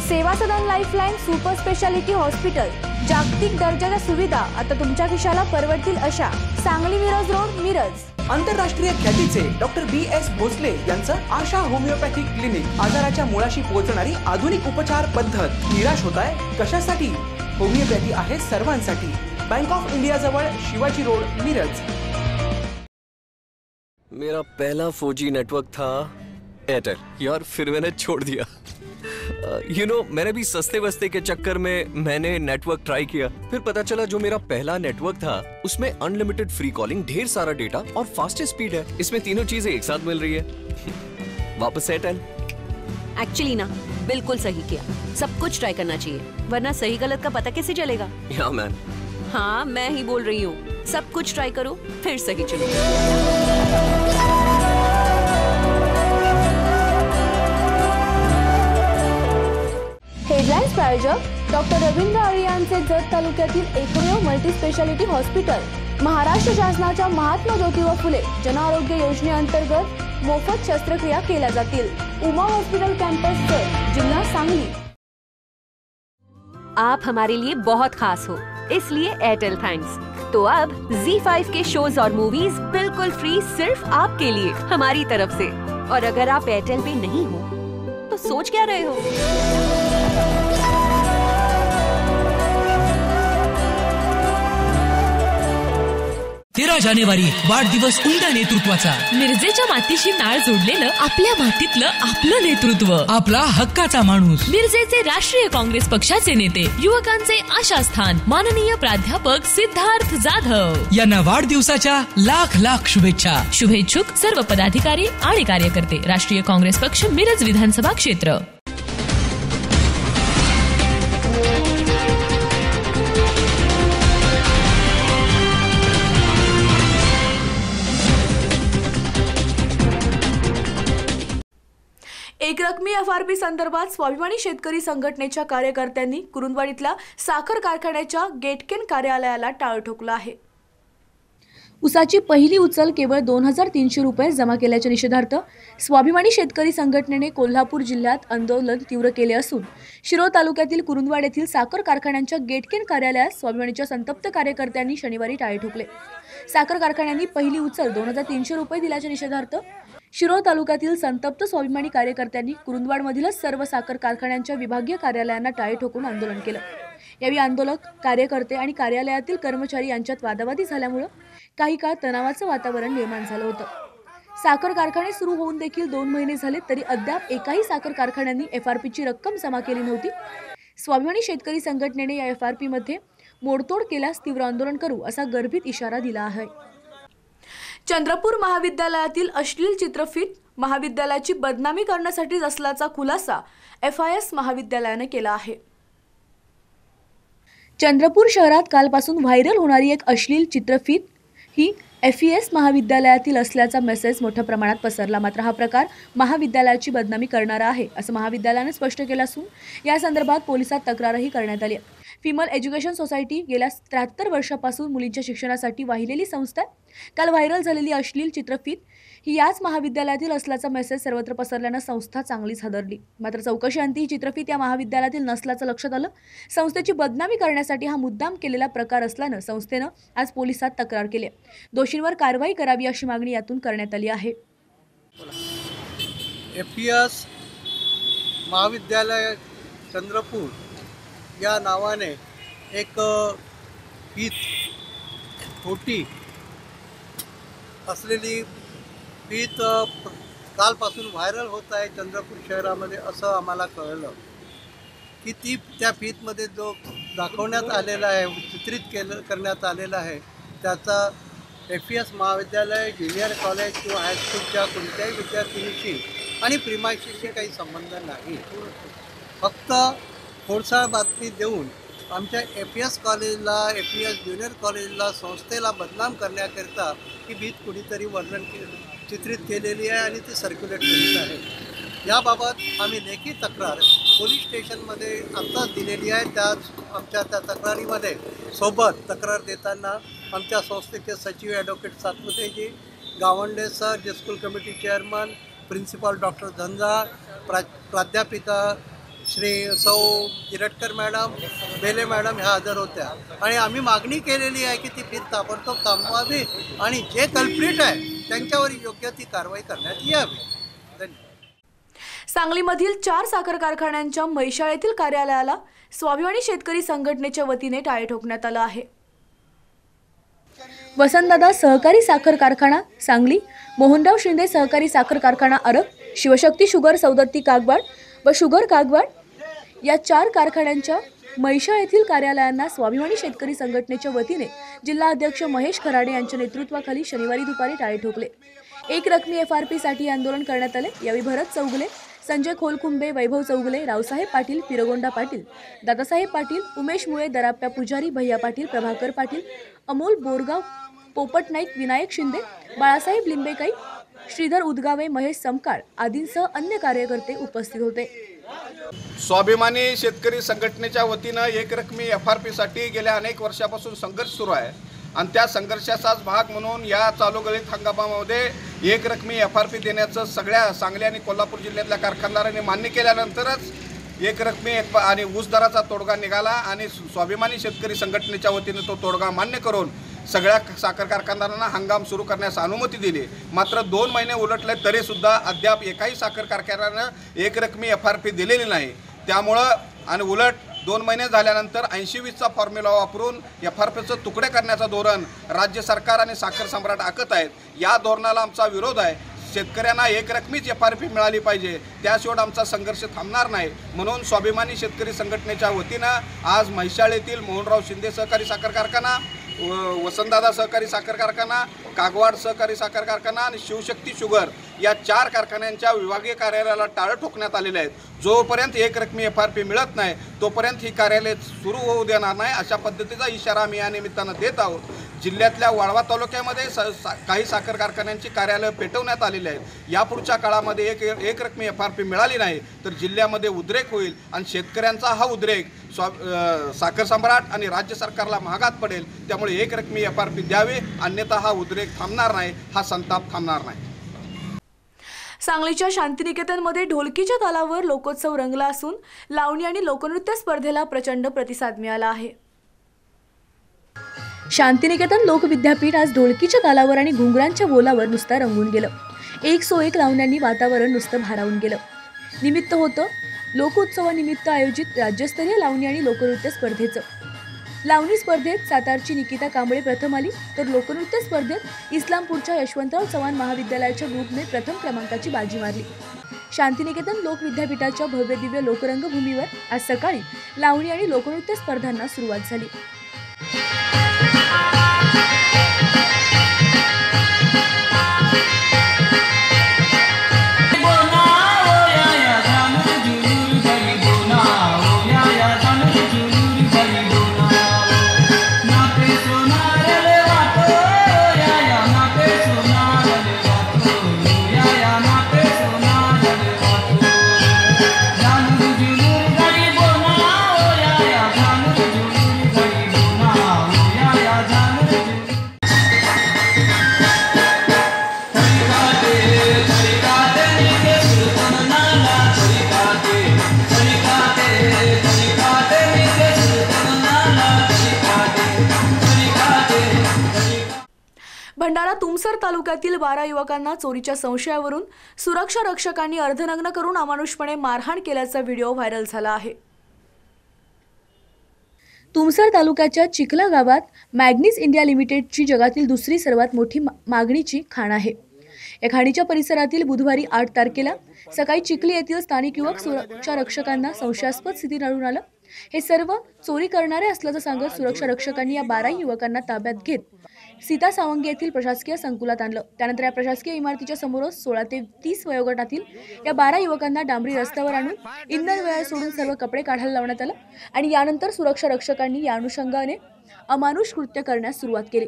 सेवा सदन लाईफलाईन सुपर स्पेशालिटी हॉस्पिटल, जागतिक दर्जाच्या सुविधा आता तुमच्या खिशाला परवडतील अशा. सांगली मिरज रोड, मिरज. आंतरराष्ट्रीय ख्यातीचे डॉक्टर BS भोसले यांचं आशा होमिओपॅथिक क्लिनिक. आजाराच्या मुळाशी पोहोचणारी आधुनिक उपचार पद्धत. निराश होताय कशासाठी? होमिओपॅथी आहे सर्वांसाठी. बँक ऑफ इंडिया जवळ, शिवाजी रोड, मिरज. मेरा पहला 4G नेटवर्क था एयरटेल यार, फिर मैंने छोड़ दिया. मैंने भी सस्ते वस्ते के चक्कर में मैंने नेटवर्क ट्राई किया. फिर पता चला जो मेरा पहला नेटवर्क था उसमें अनलिमिटेड फ्री कॉलिंग, ढेर सारा डेटा और फास्टेस्ट स्पीड है. इसमें तीनों चीजें एक साथ मिल रही है. वापस एयरटेल. एक्चुअली ना, बिल्कुल सही किया. सब कुछ ट्राई करना चाहिए, वरना सही गलत का पता कैसे चलेगा? या मैन. हाँ, मैं ही बोल रही हूँ. सब कुछ ट्राई करो, फिर सही चलो. हेडलाईन्स प्रायोजक डॉक्टर रवींद्र आळे यांचे जत तालुक्यातील एकमेव मल्टीस्पेशालिटी हॉस्पिटल महाराष्ट्र शासनाच्या महात्मा ज्योतिबा फुले जनआरोग्य योजनेअंतर्गत मोफत शस्त्रक्रिया केल्या जातील. उमा हॉस्पिटल कॅम्पस जत, जिल्हा सांगली. आप हमारे लिए बहुत खास हो, इसलिए एयरटेल थैंक्स. तो अब Z5 के शोज और मूवीज बिल्कुल फ्री सिर्फ आपके लिए हमारी तरफ से. और अगर आप एयरटेल पे नहीं हो तो सोच क्या रहे हो? 13 जानेवारी वाढदिवस उमद्या नेतृत्वाचा. मिरजेच्या मातीशी नाळ जोडलेलं आपल्या मातीतलं आपलं नेतृत्व, आपला हक्काचा माणूस. मिरजेचे राष्ट्रीय काँग्रेस पक्षाचे नेते, युवकांचे आशास्थान माननीय प्राध्यापक सिद्धार्थ जाधव यांना वाढदिवसाच्या लाख लाख शुभेच्छा. शुभेच्छुक सर्व पदाधिकारी आणि कार्यकर्ते, राष्ट्रीय काँग्रेस पक्ष, मिरज विधानसभा क्षेत्र. एकरकमी FRP संदर्भात स्वाभिमानी शेतकरी संघटनेच्या कार्यकर्त्यांनी कुरुंदवाडीतल्या साखर कारखान्याच्या गेटकेन कार्यालयाला टाळ ठोकलं आहे. उसाची पहिली उचल केवळ 2,300 रुपये जमा केल्याच्या निषेधार्थ स्वाभिमानी शेतकरी संघटनेने कोल्हापूर जिल्ह्यात आंदोलन तीव्र केले असून शिरोळ तालुक्यातील कुरुंदवाड येथील साखर कारखान्यांच्या गेटकेन कार्यालयात स्वाभिमानीच्या संतप्त कार्यकर्त्यांनी शनिवारी टाळे ठोकले. साखर कारखान्यांनी पहिली उचल 2,300 रुपये दिल्याच्या निषेधार्थ शिरोळ तालुक्यातील संतप्त स्वाभिमानी कार्यकर्त्यांनी कुरुंदवाडमधीलच सर्व साखर कारखान्यांच्या विभागीय कार्यालयांना टाळे ठोकून आंदोलन केलं. यावेळी आंदोलक, कार्यकर्ते आणि कार्यालयातील कर्मचारी यांच्यात वादावादी झाल्यामुळे काही काळ तणावाचं वातावरण निर्माण झालं होतं. साखर कारखाने सुरू होऊन देखील 2 महिने झाले तरी अद्याप एकाही साखर कारखान्यांनी FRPची रक्कम जमा केली नव्हती. स्वाभिमानी शेतकरी संघटनेने या FRPमध्ये मोडतोड केल्यास तीव्र आंदोलन करू असा गर्भित इशारा दिला आहे. चंद्रपूर महाविद्यालयातील अश्लील चित्रफित महाविद्यालयाची बदनामी करण्यासाठी असल्याचा खुलासा FIS महाविद्यालयाने केला आहे. चंद्रपूर शहरात कालपासून व्हायरल होणारी एक अश्लील चित्रफित ही FES महाविद्यालयातील असल्याचा मेसेज मोठ्या प्रमाणात पसरला. मात्र हा प्रकार महाविद्यालयाची बदनामी करणारा आहे असं महाविद्यालयाने स्पष्ट केलं असून या संदर्भात पोलिसात तक्रारही करण्यात आली आहे. फिमल एज्युकेशन सोसायटी गेल्या 73 वर्षापासून मुलींच्या शिक्षणासाठी वाहिलेली संस्था आहे. काल व्हायरल झालेली अश्लील चित्रफित ही याच महाविद्यालयातील असल्याचा मेसेज सर्वत्र पसरल्यानं संस्था चांगलीच हादरली. मात्र चौकशीअंती ही चित्रफित या महाविद्यालयातील नसल्याचं लक्षात आलं. संस्थेची बदनामी करण्यासाठी हा मुद्दाम केलेला प्रकार असल्यानं संस्थेनं आज पोलिसात तक्रार केली. दोषींवर कारवाई करावी अशी मागणी यातून करण्यात आली आहे. FES महाविद्यालय चंद्रपूर या नावाने एक फीत खोटी असलेली फीत कालपासून व्हायरल होत आहे चंद्रपूर शहरामध्ये, असं आम्हाला कळलं की त्या फीतमध्ये जो दाखवण्यात आलेला आहे, चित्रित करण्यात आलेला आहे, त्याचा FES महाविद्यालय, ज्युनियर कॉलेज किंवा हायस्कूलच्या कोणत्याही विद्यार्थिनीशी आणि प्रिमायशीशी काही संबंध नाही. फक्त खोडसाळ बातमी देऊन आमच्या FES कॉलेजला, FES ज्युनियर कॉलेजला, संस्थेला बदनाम करण्याकरिता ही भीत कुणीतरी चित्रित केलेली आहे आणि ती सर्क्युलेट केलेली आहे. याबाबत आम्ही लेखी तक्रार पोलीस स्टेशनमध्ये आत्ताच दिलेली आहे. आमच्या त्या तक्रारीमध्ये सोबत तक्रार देताना आमच्या संस्थेचे सचिव ॲडव्होकेट सातपुतेजी, गावंडे सर, जे school committee chairman, principal doctor Zanzal, प्राध्यापिका श्री सौ किरटकर मॅडम, बेले मॅडम ह्या हजर होत्या आणि आम्ही मागणी केलेली आहे की ती फीत ताबडतोब थांबवावी आणि जे कल्प्रिट आहे त्यांच्यावर योग्य ती कारवाई करण्यात यावी. धन्यवाद. सांगलीमधील 4 साखर कारखान्यांच्या म्हैसाळ कार्यालयाला स्वाभिमानी शेतकरी संघटनेच्या वतीने टाळे ठोकण्यात आलं आहे. वसंतदादा सहकारी साखर कारखाना सांगली, मोहनराव शिंदे सहकारी साखर कारखाना अरब, शिवशक्ती शुगर सौदत्ती कागवाड व शुगर कागवाड या 4 कारखान्यांच्या म्हैसाळ येथील कार्यालयांना स्वाभिमानी शेतकरी संघटनेच्या वतीने जिल्हा अध्यक्ष महेश खराडे यांच्या नेतृत्वाखाली शनिवारी दुपारी टाळे ठोकले. एक रकमी FRP साठी आंदोलन करण्यात आले. यावेळी भरत चौगुले, संजय खोलकुंबे, वैभव चौगुले, रावसाहेब पाटील, पिरगोंडा पाटील, दादासाहेब पाटील, उमेश मुळे, दराप्या पुजारी, भैया पाटील, प्रभाकर पाटील, अमोल बोरगाव, पोपट नाईक, विनायक शिंदे, बाळासाहेब लिंबेकाई, श्रीधर उदगावे, महेश समकाळ आदींसह अन्य कार्यकर्ते उपस्थित होते. स्वाभिमानी शेतकरी संघटनेच्या वतीनं एक रकमी FRP साठी गेल्या अनेक वर्षापासून संघर्ष सुरू आहे आणि त्या संघर्षाचाच भाग म्हणून या चालू गळीत हंगामामध्ये एक रकमी FRP देण्याचं सगळ्या सांगली आणि कोल्हापूर जिल्ह्यातल्या कारखानदारांनी मान्य केल्यानंतरच एक रकमी आणि ऊस दराचा तोडगा निघाला आणि स्वाभिमानी शेतकरी संघटनेच्या वतीने तो तोडगा मान्य करून सगळ्या साखर कारखानदारांना हंगाम सुरू करण्यास अनुमती दिली. मात्र 2 महिने उलटले तरीसुद्धा अद्याप एकाही साखर कारखान्यानं एक रकमी FRP दिलेली नाही. त्यामुळं आणि उलट 2 महिने झाल्यानंतर 80-20चा फॉर्म्युला वापरून FRPचं तुकडे करण्याचं धोरण राज्य सरकार आणि साखर सम्राट आखत आहेत. या धोरणाला आमचा विरोध आहे. शेतकऱ्यांना एक रकमीच FRP मिळाली पाहिजे, त्याशिवाय आमचा संघर्ष थांबणार नाही. म्हणून स्वाभिमानी शेतकरी संघटनेच्या वतीनं आज म्हैसाळ येथील मोहनराव शिंदे सहकारी साखर कारखाना, वसंतदादा सहकारी साखर कारखाना, कागवाड सहकारी साखर कारखाना आणि शिवशक्ती शुगर या 4 कारखान्यांच्या विभागीय कार्यालयाला टाळं ठोकण्यात आलेले आहेत. जोपर्यंत एक रकमी FRP मिळत नाही तोपर्यंत ही कार्यालय सुरू होऊ देणार नाही, अशा पद्धतीचा इशारा आम्ही या निमित्तानं देत आहोत. जिल्ह्यातल्या वाळवा तालुक्यामध्ये काही साखर कारखान्यांची कार्यालय पेटवण्यात आलेली आहेत. यापुढच्या काळामध्ये एक रकमी FRP मिळाली नाही तर जिल्ह्यामध्ये उद्रेक होईल आणि शेतकऱ्यांचा हा उद्रेक साखर सम्राट आणि राज्य सरकारला महागात पडेल. त्यामुळे एक रकमी FRP द्यावे, अन्यथा हा उद्रेक थांबणार नाही, हा संताप थांबणार नाही. सांगलीच्या शांतिनिकेतनमध्ये ढोलकीच्या तालावर लोकोत्सव रंगला असून लावणी आणि लोकनृत्य स्पर्धेला प्रचंड प्रतिसाद मिळाला आहे. शांतिनिकेतन लोकविद्यापीठ आज ढोलकीच्या तालावर आणि घुंगरांच्या बोलावर नुसतं रंगून गेलं. 101 लावण्यांनी वातावरण नुसतं भारावून गेलं. निमित्त होतं लोकोत्सवानिमित्त आयोजित राज्यस्तरीय लावणी आणि लोकनृत्य स्पर्धेचं. लावणी स्पर्धेत सातारची निकिता कांबळे प्रथम आली तर लोकनृत्य स्पर्धेत इस्लामपूरच्या यशवंतराव चव्हाण महाविद्यालयाच्या ग्रुपने प्रथम क्रमांकाची बाजी मारली. शांतिनिकेतन लोकविद्यापीठाच्या भव्य दिव्य लोकरंगभूमीवर आज सकाळी लावणी आणि लोकनृत्य स्पर्धांना सुरुवात झाली. तुमसर तालुक्यातील 12 युवकांना चोरीच्या संशयावरून सुरक्षा रक्षकांनी अर्धनग्न करून अमानुषपणे मारहाण केल्याचा व्हिडिओ व्हायरल झाला आहे. तुमसर तालुक्याच्या चिखला गावात मॅग्नीस इंडिया लिमिटेडची जगातील दुसरी सर्वात मोठी मागणीची खाण आहे. या खाणीच्या परिसरातील बुधवारी 8 तारखेला सकाळी चिखली येथील स्थानिक युवक सुरक्षा रक्षकांना संशयास्पद स्थितीत आढळून आलं. हे सर्व चोरी करणारे असल्याचं सांगत सुरक्षा रक्षकांनी या 12 युवकांना ताब्यात घेत सीता सावंगी येथील प्रशासकीय संकुलात आणलं. त्यानंतर या प्रशासकीय इमारतीच्या समोरच 16 ते 30 वयोगटातील या 12 युवकांना डांबरी रस्त्यावर आणून इंधन वेळ सोडून सर्व कपडे काढायला लावण्यात आलं आणि यानंतर सुरक्षा रक्षकांनी या अनुषंगाने अमानुष कृत्य करण्यास सुरुवात केली.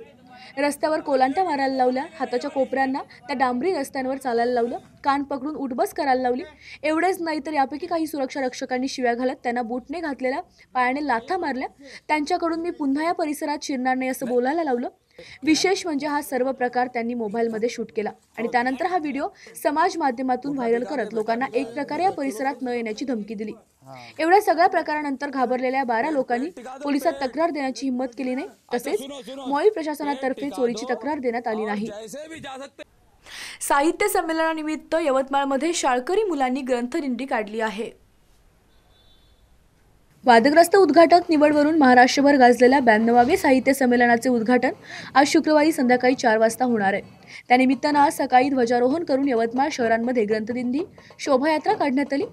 रस्त्यावर कोलांट्या मारायला लावल्या, हाताच्या कोपऱ्यांना त्या डांबरी रस्त्यांवर चालायला लावलं, कान पकडून उठबस करायला लावली. एवढेच नाही तर यापैकी काही सुरक्षा रक्षकांनी शिव्या घालत त्यांना बूटने घातलेल्या पायाने लाथा मारल्या. त्यांच्याकडून मी पुन्हा या परिसरात शिरणार नाही असं बोलायला लावलं. विशेष म्हणजे हा सर्व प्रकार त्यांनी मोबाईलमध्ये शूट केला आणि त्यानंतर हा व्हिडिओ समाज माध्यमातून व्हायरल करत लोकांना एक प्रकारे या परिसरात न येण्याची धमकी दिली. एवढ्या सगळ्या प्रकारानंतर घाबरलेल्या 12 लोकांनी पोलिसात तक्रार देण्याची हिंमत केली नाही. तसेच मॉईल प्रशासनातर्फे चोरीची तक्रार देण्यात आली नाही. साहित्य संमेलनानिमित्त यवतमाळमध्ये शाळकरी मुलांनी ग्रंथदिंडी काढली आहे. वादग्रस्त उद्घाटक निवडवरून महाराष्ट्रभर गाजलेल्या 92व्या साहित्य संमेलनाचे उद्घाटन आज शुक्रवारी संध्याकाळी 4 वाजता होणार आहे. त्यानिमित्तानं आज सकाळी ध्वजारोहण करून यवतमाळ शहरांमध्ये ग्रंथदिंडी शोभायात्रा काढण्यात आली.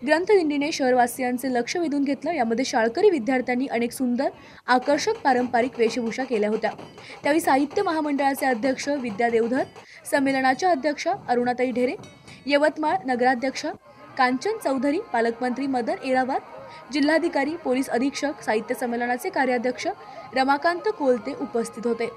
ग्रंथदिंडीने शहरवासियांचे लक्ष वेधून घेतलं. यामध्ये शाळकरी विद्यार्थ्यांनी अनेक सुंदर आकर्षक पारंपरिक वेशभूषा केल्या होत्या. त्यावेळी साहित्य महामंडळाचे अध्यक्ष विद्या देवधर, संमेलनाच्या अध्यक्षा अरुणाताई ढेरे, यवतमाळ नगराध्यक्ष कांचन चौधरी, पालकमंत्री मदन येरावार, जिल्हाधिकारी, पोलीस अधीक्षक, साहित्य संमेलनाचे कार्याध्यक्ष रमाकांत कोलते उपस्थित होते.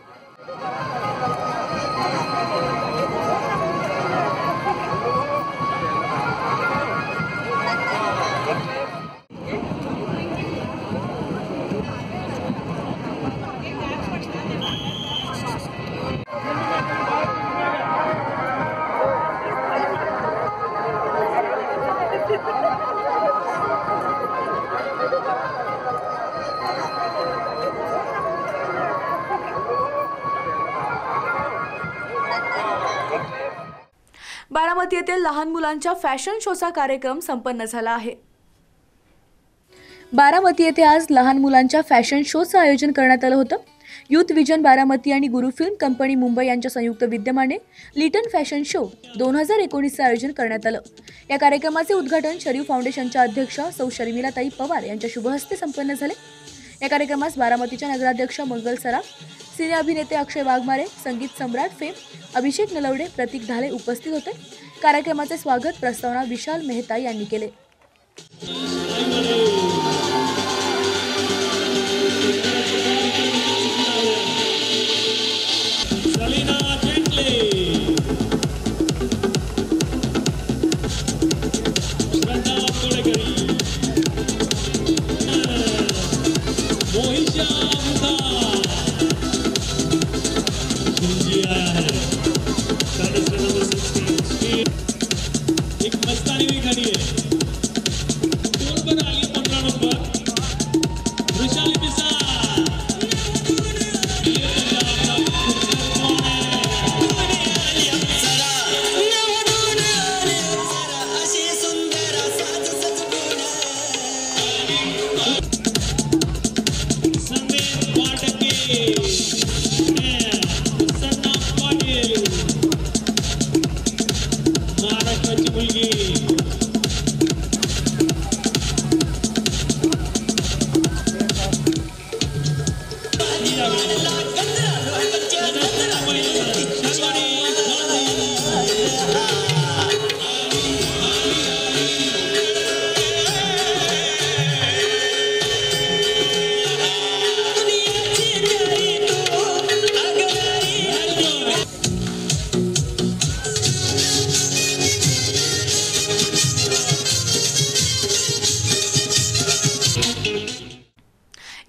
बारामती येथील लहान मुलांच्या फॅशन शोचा कार्यक्रम संपन्न झाला आहे. बारामती येथे आज लहान मुलांच्या फॅशन शोचं आयोजन करण्यात आलं होतं. युथ विजन बारामती आणि गुरु फिल्म कंपनी मुंबई यांच्या संयुक्त विद्यमाने लिटन फॅशन शो 2019चे आयोजन करण्यात आलं. या कार्यक्रमाचे उद्घाटन शरीफ फाउंडेशनच्या अध्यक्षा सौ शर्मिलाताई पवार यांच्या शुभहस्ते संपन्न झाले. या कार्यक्रमास बारामतीच्या नगराध्यक्ष मंगल सराफ, सिने अभिनेते अक्षय वाघमारे, संगीत सम्राट फेम अभिषेक नलवडे, प्रतीक धाले उपस्थित होते. कार्यक्रमाचे स्वागत प्रस्तावना विशाल मेहता यांनी केले.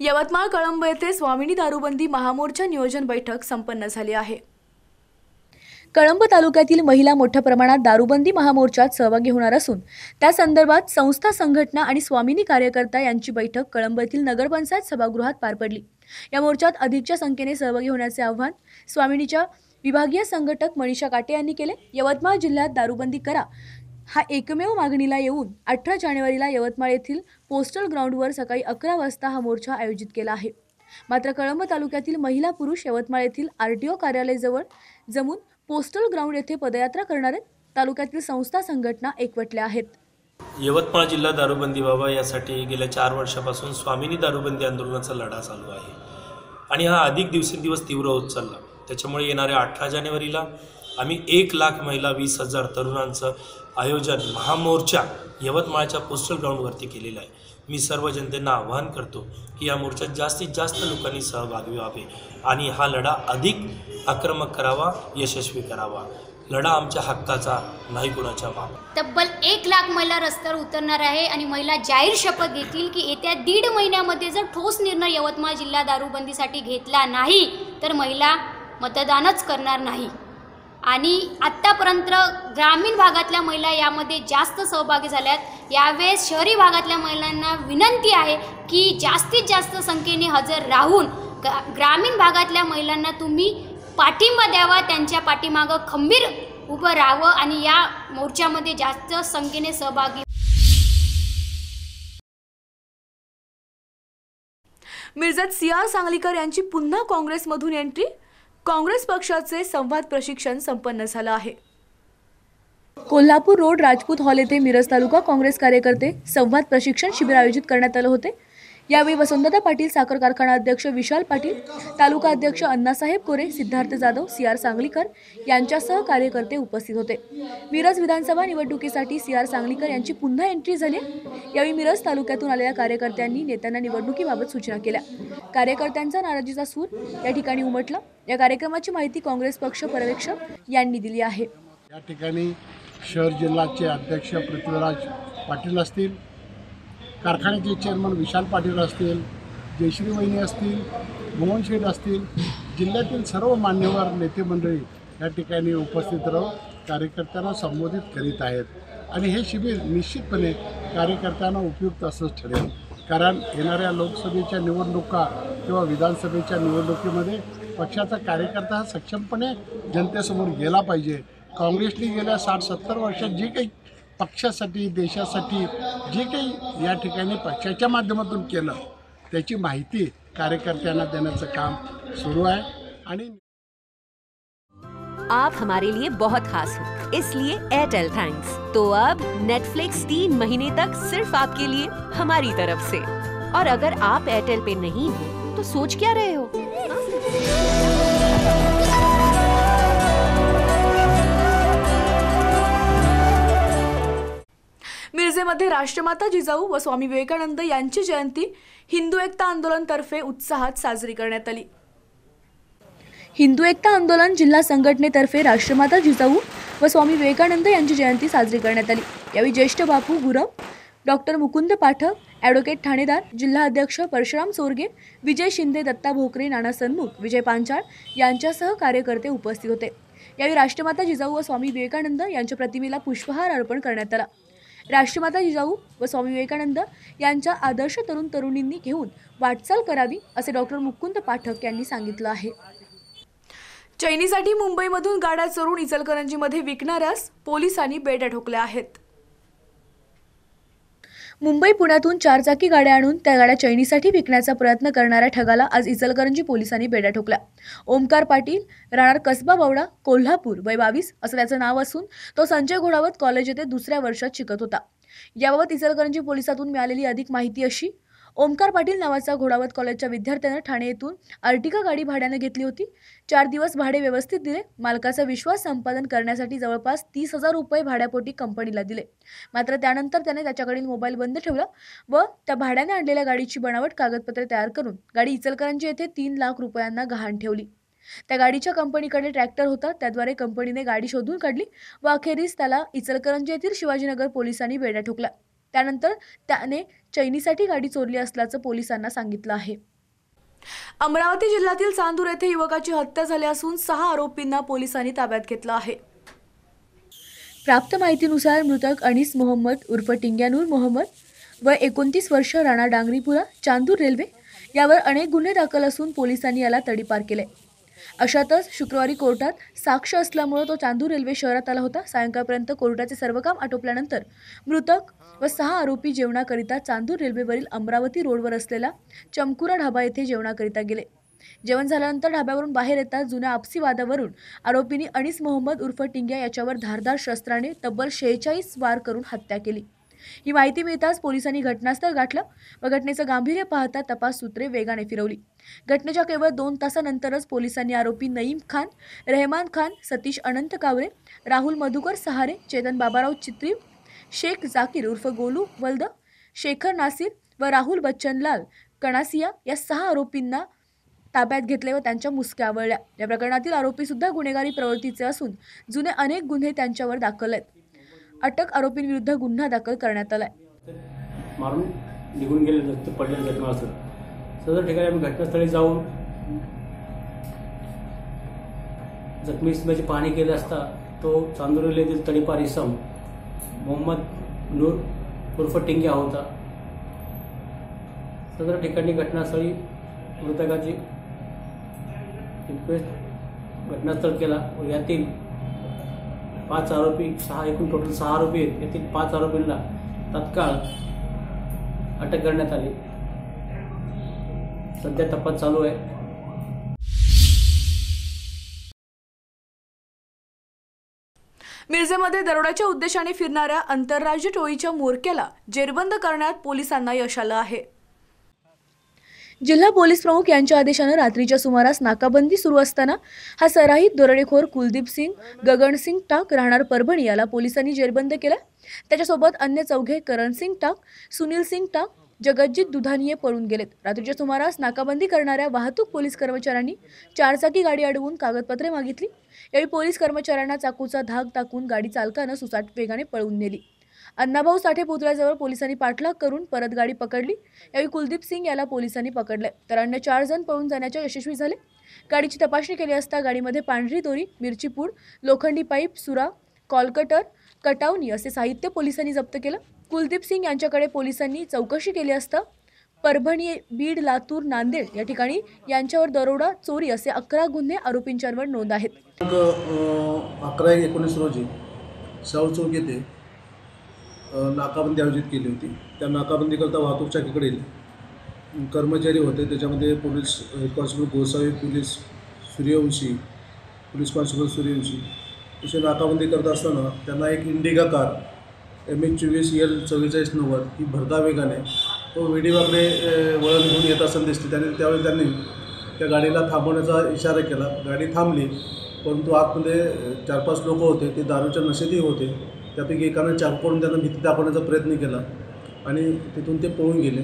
यवतमाळ कळंब येथे स्वामिनी दारूबंदी महामोर्चा नियोजन बैठक संपन्न झाली आहे. कळंब तालुक्यातील महिला मोठ्या प्रमाणात दारूबंदी महामोर्चात सहभागी होणार असून त्या संदर्भात संस्था, संघटना आणि स्वामिनी कार्यकर्ता यांची बैठक कळंब येथील नगरपंचायत सभागृहात पार पडली. या मोर्चात अधिकच्या संख्येने सहभागी होण्याचे आवाहन स्वामिनीच्या विभागीय संघटक मनीषा काटे यांनी केले. यवतमाळ जिल्ह्यात दारूबंदी करा हा एकमेव मागणीला येऊन 18 जानेवारीला यवतमाळ येथील पोस्टल ग्राउंडवर सकाळी 11 वाजता हा मोर्चा आयोजित केला आहे. मात्र कळंब तालुक्यातील महिला पुरुष यवतमाळ येथील RTO कार्यालयाजवळ जमून पोस्टल ग्राउंड येथे पदयात्रा करणार आहेत. तालुक्यातील संस्था संघटना एकवटल्या आहेत. यवतमाळ जिल्हा दारूबंदी व्हावा यासाठी गेल्या 4 वर्षापासून स्वामिनी दारूबंदी आंदोलनाचा लढा चालू आहे आणि हा अधिक दिवसेंदिवस तीव्र होत चालला. त्याच्यामुळे येणाऱ्या 18 जानेवारीला आम्ही 1 लाख महिला 20,000 तरुणांचं आयोजन महामोर्चा यवतमाळच्या पोस्टल ग्राउंडवरती केलेलं आहे. मी सर्व जनतेला आवाहन करतो की या मोर्चात जास्तीत जास्त लोकांनी सहभागी व्हावे आणि हा लढा अधिक आक्रमक करावा, यशस्वी करावा. लढा आमच्या हक्काचा, नाही कुणाच्या मागे. तब्बल 1 लाख महिला रस्त्यावर उतरणार आहे आणि महिला जाहीर शपथ घेतील की येत्या 1.5 महिन्यामध्ये जर ठोस निर्णय यवतमाळ जिल्हा दारूबंदीसाठी घेतला नाही तर महिला मतदानच करणार नाही. आणि आत्तापर्यंत ग्रामीण भागातल्या महिला यामध्ये जास्त सहभागी झाल्यात. यावेळेस शहरी भागातल्या महिलांना विनंती आहे की जास्तीत जास्त संख्येने हजर राहून ग्रामीण भागातल्या महिलांना तुम्ही पाठिंबा द्यावा, त्यांच्या पाठीमागं खंबीर उभं राहावं आणि या मोर्चामध्ये जास्त संख्येने सहभागी. मिरजेत CR सांगलीकर यांची पुन्हा काँग्रेसमधून एंट्री. काँग्रेस पक्षाचे संवाद प्रशिक्षण संपन्न झालं आहे. कोल्हापूर रोड राजपूत हॉल येथे मिरज तालुका काँग्रेस कार्यकर्ते संवाद प्रशिक्षण शिबिर आयोजित करण्यात आलं होते. यावेळी वसंतदादा पाटील, साखर कारखाना अध्यक्ष विशाल पाटील, तालुका अध्यक्ष अण्णासाहेब कोरे, सिद्धार्थ जाधव, CR सांगलीकर यांच्यासह कार्यकर्ते उपस्थित होते. मिरज विधानसभा निवडणुकीसाठी CR सांगलीकर यांची पुन्हा एंट्री झाली. यावेळी मिरज तालुक्यातून आलेल्या कार्यकर्त्यांनी नेत्यांना निवडणुकीबाबत सूचना केल्या. कार्यकर्त्यांचा नाराजीचा सूर या ठिकाणी उमटला. या कार्यक्रमाची माहिती काँग्रेस पक्ष पर्यवेक्षक यांनी दिली आहे. या ठिकाणी शहर जिल्ह्याचे अध्यक्ष पृथ्वीराज पाटील असतील, कारखान्याचे चेअरमन विशाल पाटील असतील, जयश्री वहिनी असतील, मोहन शेठ असतील, जिल्ह्यातील सर्व मान्यवर नेते मंडळी या ठिकाणी उपस्थित राहून कार्यकर्त्यांना संबोधित करीत आहेत. आणि हे शिबिर निश्चितपणे कार्यकर्त्यांना उपयुक्त असंच ठरेल. कारण येणाऱ्या लोकसभेच्या निवडणुका किंवा विधानसभेच्या निवडणुकीमध्ये पक्षाचा कार्यकर्ता हा सक्षमपणे जनतेसमोर गेला पाहिजे. काँग्रेसने गेल्या 60-70 वर्षात जे काही पक्षासाठी, देशासाठी जे काही या ठिकाणी पक्षाच्या माध्यमातून केलं त्याची माहिती कार्यकर्त्यांना देण्याचं काम सुरू आहे. आणि आप हमारे लिए बहुत खास हो, इसलिए एयरटेल थैंक्स. तो अब नेटफ्लिक्स 3 महीने तक सिर्फ आपके लिए हमारी तरफ से. और अगर आप एयरटेल पे नहीं हो तो सोच क्या रहे हो? मिरजेमध्ये राष्ट्रमाता जिजाऊ व स्वामी विवेकानंद यांची जयंती हिंदू एकता आंदोलन तर्फे उत्साहात साजरी करण्यात आली. हिंदू एकता आंदोलन जिल्हा संघटनेतर्फे राष्ट्रमाता जिजाऊ व स्वामी विवेकानंद यांची जयंती साजरी करण्यात आली. यावेळी ज्येष्ठ बापू गुरव, डॉक्टर मुकुंद पाठक, ॲडव्होकेट ठाणेदार, जिल्हा अध्यक्ष परशुराम सोरगे, विजय शिंदे, दत्ता भोकरे, नाना सन्मुख, विजय पांचाळ यांच्यासह कार्यकर्ते उपस्थित होते. यावेळी राष्ट्रमाता जिजाऊ व स्वामी विवेकानंद यांच्या प्रतिमेला पुष्पहार अर्पण करण्यात आला. राष्ट्रमाता जिजाऊ व स्वामी विवेकानंद यांच्या आदर्श तरुण तरुणींनी घेऊन वाटचाल करावी असे डॉक्टर मुकुंद पाठक यांनी सांगितलं आहे. चैनीसाठी मुंबईमधून गाड्या चोरून इचलकरंजीमध्ये विकणाऱ्यास पोलिसांनी बेड्या ठोकल्या आहेत. मुंबई पुण्यातून 4 चाकी गाड्या आणून त्या गाड्या चैनीसाठी विकण्याचा प्रयत्न करणाऱ्या ठगाला आज इचलकरंजी पोलिसांनी बेड्या ठोकल्या. ओमकार पाटील, राहणार कसबा बावडा, कोल्हापूर, वय 22 असं त्याचं नाव असून तो संजय घोडावत कॉलेज येथे 2ऱ्या वर्षात शिकत होता. याबाबत इचलकरंजी पोलिसातून मिळालेली अधिक माहिती अशी: ओमकार पाटील नावाचा घोडावत कॉलेजच्या विद्यार्थ्यानं ठाणे येथून अर्टिका गाडी भाड्याने घेतली होती. 4 दिवस भाडे व्यवस्थित दिले. मालकाचा विश्वास संपादन करण्यासाठी जवळपास 30,000 रुपये भाड्यापोटी कंपनीला दिले. मात्र त्यानंतर त्याने त्याच्याकडील मोबाईल बंद ठेवला व त्या भाड्याने आणलेल्या गाडीची बनावट कागदपत्रे तयार करून गाडी इचलकरंजी येथे 3 लाख रुपयांना गहाण ठेवली. त्या गाडीच्या कंपनीकडे ट्रॅक्टर होता, त्याद्वारे कंपनीने गाडी शोधून काढली व अखेरीस त्याला इचलकरंजी येथील शिवाजीनगर पोलिसांनी बेड्या ठोकल्या. त्यानंतर त्याने चैनीसाठी गाडी चोरली असल्याचं पोलिसांना सांगितलं आहे. अमरावती जिल्ह्यातील चांदूर येथे युवकाची हत्या झाली असून 6 आरोपींना पोलिसांनी ताब्यात घेतलं आहे. प्राप्त माहितीनुसार मृतक अनीस मोहम्मद उर्फ टिंग्यानूर मोहम्मद वय 29 वर्ष, राणा डांगरीपुरा, चांदूर रेल्वे यावर अनेक गुन्हे दाखल असून पोलिसांनी याला तडीपार केले. अशातच शुक्रवारी कोर्टात साक्ष असल्यामुळे तो चांदूर रेल्वे शहरात आला होता. सायंकाळपर्यंत कोर्टाचे सर्व काम आटोपल्यानंतर मृतक व 6 आरोपी जेवणाकरिता चांदूर रेल्वेवरील अमरावती रोडवर असलेला चमकुरा ढाबा येथे जेवणाकरिता गेले. जेवण झाल्यानंतर ढाब्यावरून बाहेर येतात जुन्या आपसी वादावरून आरोपींनी अनीस मोहम्मद उर्फ टिंग्या याच्यावर धारदार शस्त्राने तब्बल 46 वार करून हत्या केली. ही माहिती मिळताच पोलिसांनी घटनास्थळ गाठलं व घटनेचं गांभीर्य पाहता तपास सूत्रे वेगाने फिरवली. घटनेच्या केवळ 2 तासानंतरच पोलिसांनी आरोपी नईम खान, रहमान खान, सतीश अनंत कावरे, राहुल मधुकर सहारे, चेतन बाबाराव चित्री, शेख जाकीर उर्फ गोलू वल्द, शेखर नासिर व राहुल बच्चनलाल कणासिया या 6 आरोपींना ताब्यात घेतले व त्यांच्या मुसक्या आवळल्या. या प्रकरणातील आरोपी सुद्धा गुन्हेगारी प्रवृत्तीचे असून जुने अनेक गुन्हे त्यांच्यावर दाखल आहेत. अटक आरोपींविरुद्ध गुन्हा दाखल करण्यात आलाय. मारून निघून गेले पडलेले जखमा असून सदर ठिकाणी आम्ही घटनास्थळी जाऊन जखमी इसमाची पाहणी केली असता तो चांदोर येथील तडीपार इसम मोहम्मद नूर उर्फ टिंग्या होता. सदर ठिकाणी घटनास्थळी मृतकाची इन्क्वेस्ट घटनास्थळ केला व यातील 5 आरोपी एकूण टोटल 6 आरोपी आहेत. यातील 5 आरोपींना तत्काळ अटक करण्यात आली. सध्या तपास चालू आहे. मिरजेमध्ये दरोड्याच्या उद्देशाने फिरणाऱ्या आंतरराज्य टोळीच्या म्होरक्याला जेरबंद करण्यात पोलिसांना यश आलं आहे. जिल्हा पोलीस प्रमुख यांच्या आदेशानं रात्रीच्या सुमारास नाकाबंदी सुरू असताना हा सराईत दरोडेखोर कुलदीप सिंग गगनसिंग टाक राहणार परभणी याला पोलिसांनी जेरबंद केला. त्याच्यासोबत अन्य 4 करण सिंग टाक, सुनील सिंग टाक, जगज्जित दुधानिये पळून गेलेत. रात्रीच्या सुमारास नाकाबंदी करणाऱ्या वाहतूक पोलीस कर्मचाऱ्यांनी 4चाकी गाडी अडवून कागदपत्रे मागितली. यावेळी पोलीस कर्मचाऱ्यांना चाकूचा धाक टाकून गाडी चालकानं सुसाट वेगाने पळवून नेली. अण्णाभाऊ साठे पुतळ्याजवळ पोलिसांनी पाठलाग करून परत गाडी पकडली. यावेळी कुलदीप सिंग याला पोलिसांनी पकडले तर अन्य 4 जण पळून जाण्याच्या यशस्वी झाले. गाडीची तपासणी केली असता गाडीमध्ये पांढरी दोरी, मिरची पूड, लोखंडी पाईप, सुरा, कॉलकटर, कटावणी असे साहित्य पोलिसांनी जप्त केलं. कुलदीप सिंग यांच्याकडे पोलिसांनी चौकशी केली असता परभणी, बीड, लातूर, नांदेड या ठिकाणी यांच्यावर दरोडा, चोरी असे 11 गुन्हे आरोपींच्यावर नोंद आहेत. 11/19 रोजी शाहू चौक येथे नाकाबंदी आयोजित केली होती. त्या नाकाबंदीकरता वाहतूक शाखेकडील कर्मचारी होते. त्याच्यामध्ये police head constable Gosavi, police Suryavanshi, police constable Suryavanshi असे नाकाबंदी करत असताना त्यांना एक इंडिगा कार MH24L 4490 ही भरधा वेगाने तो वेडीवाकडे वळण घेऊन येत असताना दिसते. त्यावेळी त्यांनी त्या गाडीला थांबवण्याचा इशारा केला. गाडी थांबली परंतु आतमध्ये 4-5 लोक होते. ते दारूच्या नशेतही होते. त्यापैकी एकानं चाकू पडून त्यांना भीती दाखवण्याचा प्रयत्न केला आणि तिथून ते पळून गेले.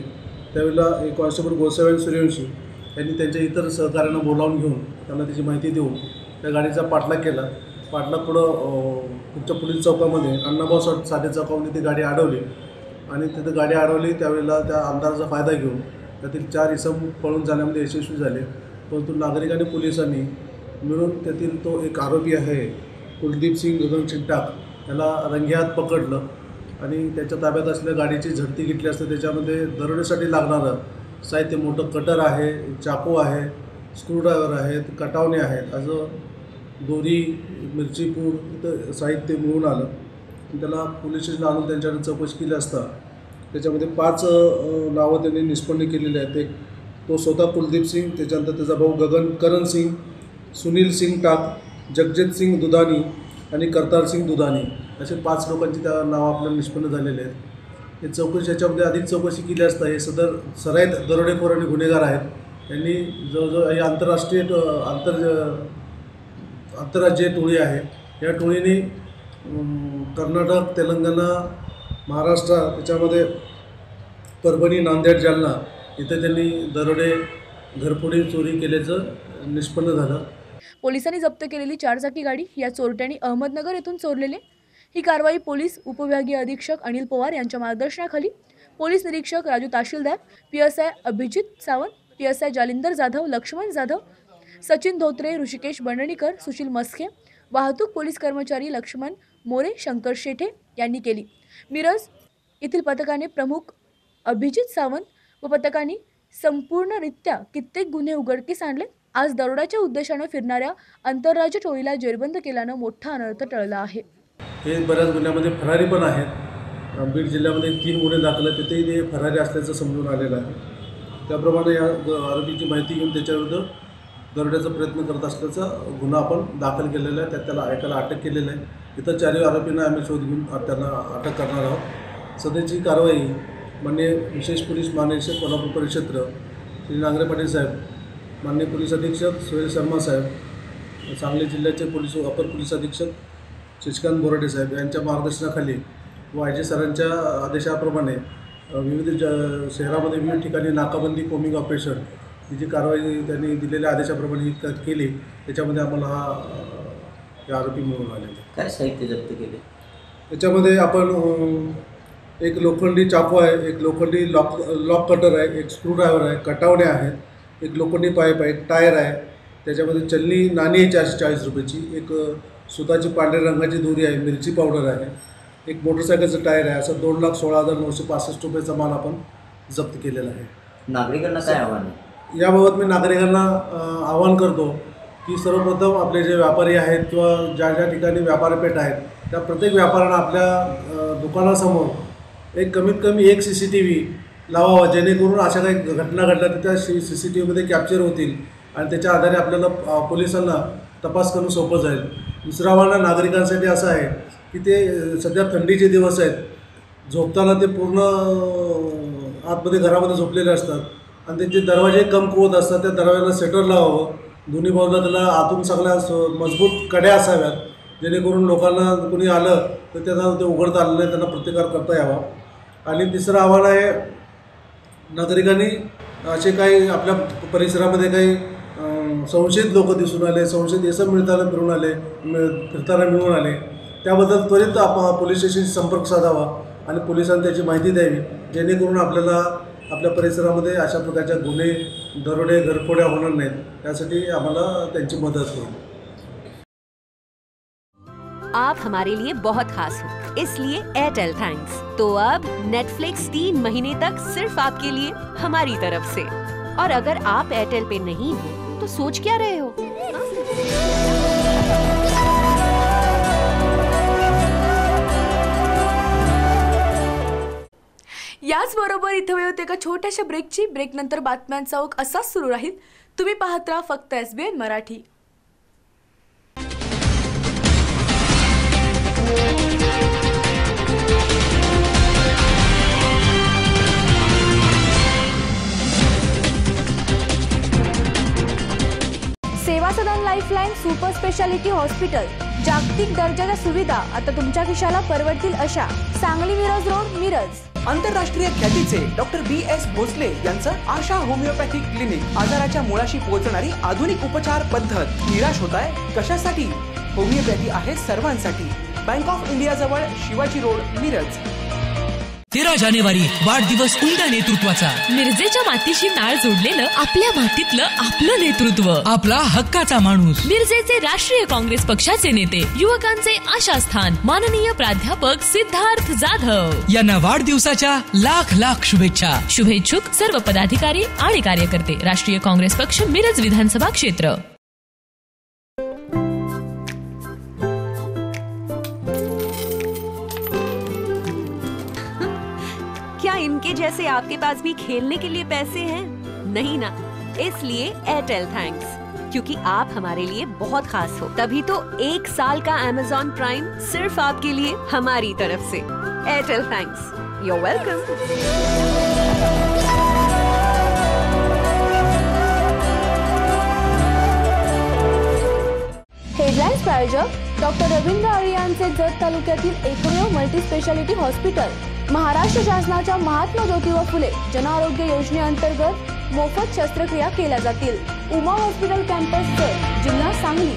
त्यावेळेला एक कॉन्स्टेबल गोसावी सूर्यवंशी यांनी त्यांच्या इतर सहकाऱ्यांना बोलावून घेऊन त्यांना त्याची माहिती देऊन त्या गाडीचा पाठलाग केला. पाठलाग पुढं पुढच्या पोलीस चौकामध्ये अण्णाभाऊ साठे चौकामध्ये ती गाडी अडवली आणि तिथं गाडी अडवली. त्यावेळेला त्या अंधाराचा फायदा घेऊन त्यातील 4 इसम पळून जाण्यामध्ये यशस्वी झाले. परंतु नागरिक आणि पोलिसांनी मिळून त्यातील तो एक आरोपी आहे कुलदीप सिंग गगनसिंग टाक याला रंगेहात पकडलं आणि त्याच्या ताब्यात असलेल्या गाडीची झडती घेतली असते. त्याच्यामध्ये दरोडेसाठी लागणारं साहित्य मोठं कटर आहे, चाकू आहे, स्क्रूड्रायव्हर आहेत, कटावणे आहेत, असं दोरी, मिरची पूड इथं साहित्य मिळून आलं. त्याला पोलीस स्टेशनला आणून त्यांच्याकडे चौकशी केली असता त्याच्यामध्ये 5 नावं त्यांनी निष्पन्न केलेली आहेत. एक तो स्वतः कुलदीप सिंग, त्याच्यानंतर त्याचा भाऊ करण सिंग, सुनील सिंग टाक, जगजित सिंग दुधानी आणि करतार सिंग दुधानी असे 5 लोकांची त्या नावं आपल्याला निष्पन्न झालेले आहेत. हे चौकशी याच्यामध्ये अधिक चौकशी केली असता हे सराईत दरोडेखोर आणि गुन्हेगार आहेत. यांनी जवळजवळ ही आंतरराज्यीय टोळी आहे. या टोळीने कर्नाटक, तेलंगणा, महाराष्ट्र त्याच्यामध्ये परभणी, नांदेड, जालना इथे त्यांनी दरोडे, घरफोडी, चोरी केल्याचं निष्पन्न झालं. पोलिसांनी जप्त केलेली 4चाकी गाडी या चोरट्यांनी अहमदनगर येथून चोरलेले. ही कारवाई पोलीस उपविभागीय अधीक्षक अनिल पवार यांच्या मार्गदर्शनाखाली पोलीस निरीक्षक राजू तहसीलदार, PSI अभिजित सावंत, PSI जालिंदर जाधव, लक्ष्मण जाधव, सचिन धोत्रे, ऋषिकेश बंडणीकर, सुशील मस्के, वाहतूक पोलीस कर्मचारी लक्ष्मण मोरे, शंकर शेठे यांनी केली. मिरज येथील पथकाने प्रमुख अभिजित सावंत व पथकाने संपूर्णरित्या कित्येक गुन्हे उघडकीस आणले. आज दरोड्याच्या उद्देशानं फिरणाऱ्या आंतरराज्य टोळीला जेरबंद केल्यानं मोठा अनर्थ टळला आहे. हे बऱ्याच गुन्ह्यामध्ये फरारी पण आहेत. बीड जिल्ह्यामध्ये 3 गुन्हे दाखल आहेत, तिथेही ते फरारी असल्याचं समजून आलेलं आहे. त्याप्रमाणे या आरोपीची माहिती घेऊन त्याच्याविरुद्ध दरोड्याचा प्रयत्न करत असल्याचा गुन्हा आपण दाखल केलेला आहे. त्यात त्याला एकाला अटक केलेलं आहे. इतर 4 आरोपींना आम्ही शोध घेऊन त्यांना अटक करणार आहोत. सध्याची कारवाई माननीय विशेष पोलीस महानिरीक्षक कोल्हापूर परिक्षेत्र श्री नांगरे पाटील साहेब, माननीय पोलीस अधीक्षक सुहेल शर्मा साहेब, सांगली जिल्ह्याचे अपर पोलीस अधीक्षक शशिकांत बोराडे साहेब यांच्या मार्गदर्शनाखाली व आय जी सरांच्या आदेशाप्रमाणे विविध शहरामध्ये विविध ठिकाणी नाकाबंदी कोमिंग ऑपरेशन ही जी कारवाई त्यांनी दिलेल्या आदेशाप्रमाणे केली, त्याच्यामध्ये आम्हाला हे आरोपी मिळून आले. काय साहित्य जप्त केले? त्याच्यामध्ये आपण एक लोखंडी चाकू आहे, एक लोखंडी लॉक कटर आहे, एक स्क्रूड्रायव्हर आहे, कटावणे आहेत, एक लोखंडी पाईप आहे, एक टायर आहे, त्याच्यामध्ये चलनी नाणी आहे 440 रुपयाची, एक सुताची पांढऱ्या रंगाची दोरी आहे, मिरची पावडर आहे, एक मोटरसायकलचं टायर आहे. असं 2,16,965 रुपयाचा माल आपण जप्त केलेला आहे. नागरिकांना काय आव्हान आहे? याबाबत मी नागरिकांना आवाहन करतो की सर्वप्रथम आपले जे व्यापारी आहेत किंवा ज्या ज्या ठिकाणी व्यापारपेठ आहेत त्या प्रत्येक व्यापाऱ्यांना आपल्या दुकानासमोर एक कमीत कमी एक CCTV लावावा, जेणेकरून अशा काही घटना घडल्या तर त्या CCTVमध्ये कॅप्चर होतील आणि त्याच्या आधारे आपल्याला पोलिसांना तपास करणं सोपं जाईल. दुसरं आव्हान नागरिकांसाठी असं आहे की ते सध्या थंडीचे दिवस आहेत, झोपताना ते पूर्ण आतमध्ये घरामध्ये झोपलेले असतात आणि त्यांचे दरवाजे कमकुवत असतात. त्या दरवाजाला शटर लावावं, दोन्ही बाजूला त्याला आतून सगळ्या मजबूत कड्या असाव्यात, जेणेकरून लोकांना कोणी आलं तर त्यांना ते उघडता आलं नाही, त्यांना प्रतिकार करता यावा. आणि तिसरं आव्हान आहे, नागरिकांनी असे काही आपल्या परिसरामध्ये काही संशयित लोक दिसून आले, संशयित इसम फिरताना मिळून आले, त्याबद्दल त्वरित पोलीस स्टेशनशी संपर्क साधावा आणि पोलिसांनी त्याची माहिती द्यावी, जेणेकरून आपल्याला आपल्या परिसरामध्ये अशा प्रकारच्या गुन्हे, दरोडे, घरफोड्या होणार नाहीत. त्यासाठी आम्हाला त्यांची मदत होईल. आप हमारे लिए बहुत खास हो, इसलिए एयरटेल थैंक्स. तो अब नेटफ्लिक्स 3 महीने तक सिर्फ आपके लिए हमारी तरफ से. और अगर आप एयरटेल पे नहीं हो तो सोच क्या रहे हो? याचबरोबर इथं वेळ होते एका छोट्याशा ब्रेकची. ब्रेकनंतर बातम्यांचा ओघ असाच सुरू राहील. तुम्ही पाहत राहा फक्त SBN मराठी. सेवा सदन लाईफलाईन सुपर स्पेशालिटी हॉस्पिटल, जागतिक दर्जाच्या सुविधा आता तुमच्या खिशाला परवडतील अशा. सांगली मिरज रोड, मिरज. आंतरराष्ट्रीय ख्यातीचे डॉक्टर BS भोसले यांचं आशा होमिओपॅथिक क्लिनिक. आजाराच्या मुळाशी पोहोचणारी आधुनिक उपचार पद्धत. निराश होताय कशासाठी? होमिओपॅथी आहे सर्वांसाठी. बँक ऑफ इंडिया जवळ, शिवाजी रोड, मिरज. 13 जानेवारी वाढदिवस उमद्या नेतृत्वाचा. मिरजेच्या मातीशी नाळ जोडलेलं आपल्या मातीतलं आपलं नेतृत्व, आपला हक्काचा माणूस. मिरजेचे राष्ट्रीय काँग्रेस पक्षाचे नेते, युवकांचे आशास्थान माननीय प्राध्यापक सिद्धार्थ जाधव यांना वाढदिवसाच्या लाख लाख शुभेच्छा. शुभेच्छुक सर्व पदाधिकारी आणि कार्यकर्ते. राष्ट्रीय काँग्रेस पक्ष, मिरज विधानसभा क्षेत्र. क्या इनके जैसे आपके पास भी खेलने के लिए पैसे हैं? नहीं ना, इसलिए एयरटेल थैंक्स, क्योंकि आप हमारे लिए बहुत खास हो. तभी तो 1 साल का Amazon प्राइम सिर्फ आपके लिए हमारी तरफ से. Airtel thanks, you are welcome. Headlines प्रायोजक डॉक्टर रवींद्र अळियांचे जत तालुक्यातील एकमेव मल्टीस्पेशालिटी हॉस्पिटल. महाराष्ट्र शासनाच्या महात्मा ज्योतिबा फुले जनआरोग्य योजनेअंतर्गत मोफत शस्त्रक्रिया केल्या जातील. उमा हॉस्पिटल कॅम्पस जत, जिल्हा Sangli.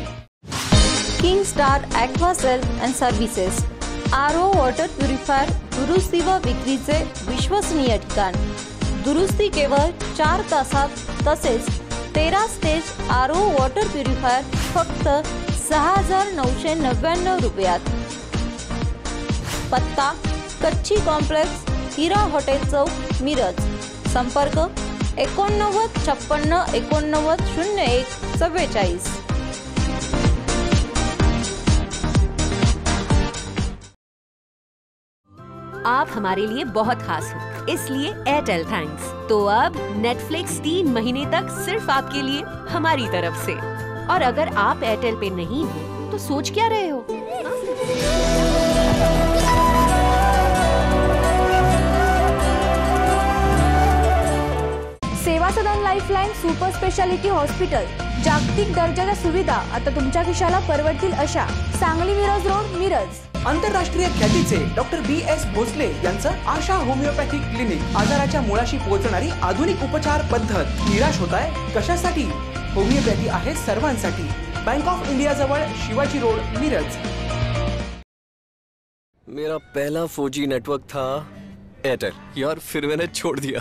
King star aquacel and services, RO water purifier दुरुस्ती व विक्रीचे विश्वसनीय ठिकाण. दुरुस्ती केवळ 4 तासात, तसेच 13 स्टेज RO वॉटर प्युरिफायर फक्त 6,999 रुपयात. पत्ता कच्ची कॉम्प्लेक्स, हिरा हॉटेल चौक, मिरज. संपर्क 8956890144. आप हमारे लिए बहुत खास हो, इसलिए एयरटेल थैंक्स। तो अब नेटफ्लिक्स 3 महीने तक सिर्फ आपके लिए हमारी तरफ से। और अगर आप एयरटेल पे नहीं हो तो सोच क्या रहे हो? सेवा सदन लाईफलाईन सुपर स्पेशालिटी हॉस्पिटल, जागतिक दर्जाच्या सुविधा आता तुमच्या खिशाला परवडतील अशा. सांगली मिरज रोड, मिरज. आंतरराष्ट्रीय ख्यातीचे डॉक्टर BS भोसले यांचं आशा होमिओपॅथिक क्लिनिक. आजाराच्या मुळाशी पोहोचणारी आधुनिक उपचार पद्धत. निराश होताय कशासाठी? होमिओपॅथी आहे सर्वांसाठी. बँक ऑफ इंडिया जवळ, शिवाजी रोड, मिरज. मेरा पहला 4G नेटवर्क था एयरटेल यार, फिर मैंने छोड़ दिया.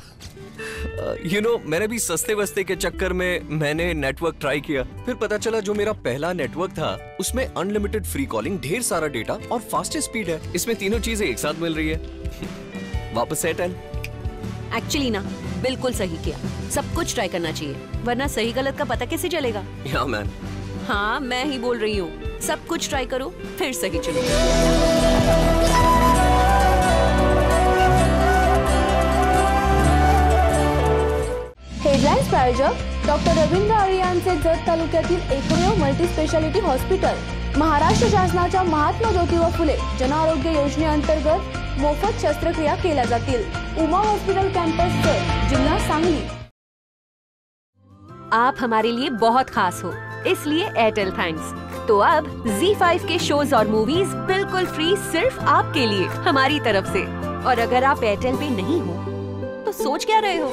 मैंने भी सस्ते वस्ते के चक्कर में मैंने नेटवर्क ट्राई किया. फिर पता चला जो मेरा पहला नेटवर्क था उसमें अनलिमिटेड फ्री कॉलिंग, ढेर सारा डेटा और फास्टेस्ट स्पीड है. इसमें तीनों चीजें एक साथ मिल रही है. वापस एयरटेल. एक्चुअली ना, बिल्कुल सही किया. सब कुछ ट्राई करना चाहिए, वरना सही गलत का पता कैसे चलेगा? या मैन. हाँ, मैं ही बोल रही हूँ. सब कुछ ट्राई करो, फिर सही चलो. हेडलाईन्स प्रायोजक डॉक्टर रवींद्र आळे यांचे जत तालुक्यातील एकमेव मल्टी स्पेशालिटी हॉस्पिटल. महाराष्ट्र शासनाच्या महात्मा ज्योतिबा फुले जनआरोग्य योजनेअंतर्गत मोफत शस्त्रक्रिया केल्या जातील. उमा हॉस्पिटल कॅम्पस जत, जिल्हा सांगली. आप हमारे लिए बहुत खास हो, इसलिए एयरटेल थैंक्स. तो अब Z5 के शोज और मूवीज बिल्कुल फ्री सिर्फ आपके लिए हमारी तरफ से. और अगर आप एयरटेल पे नहीं हो तो सोच क्या रहे हो?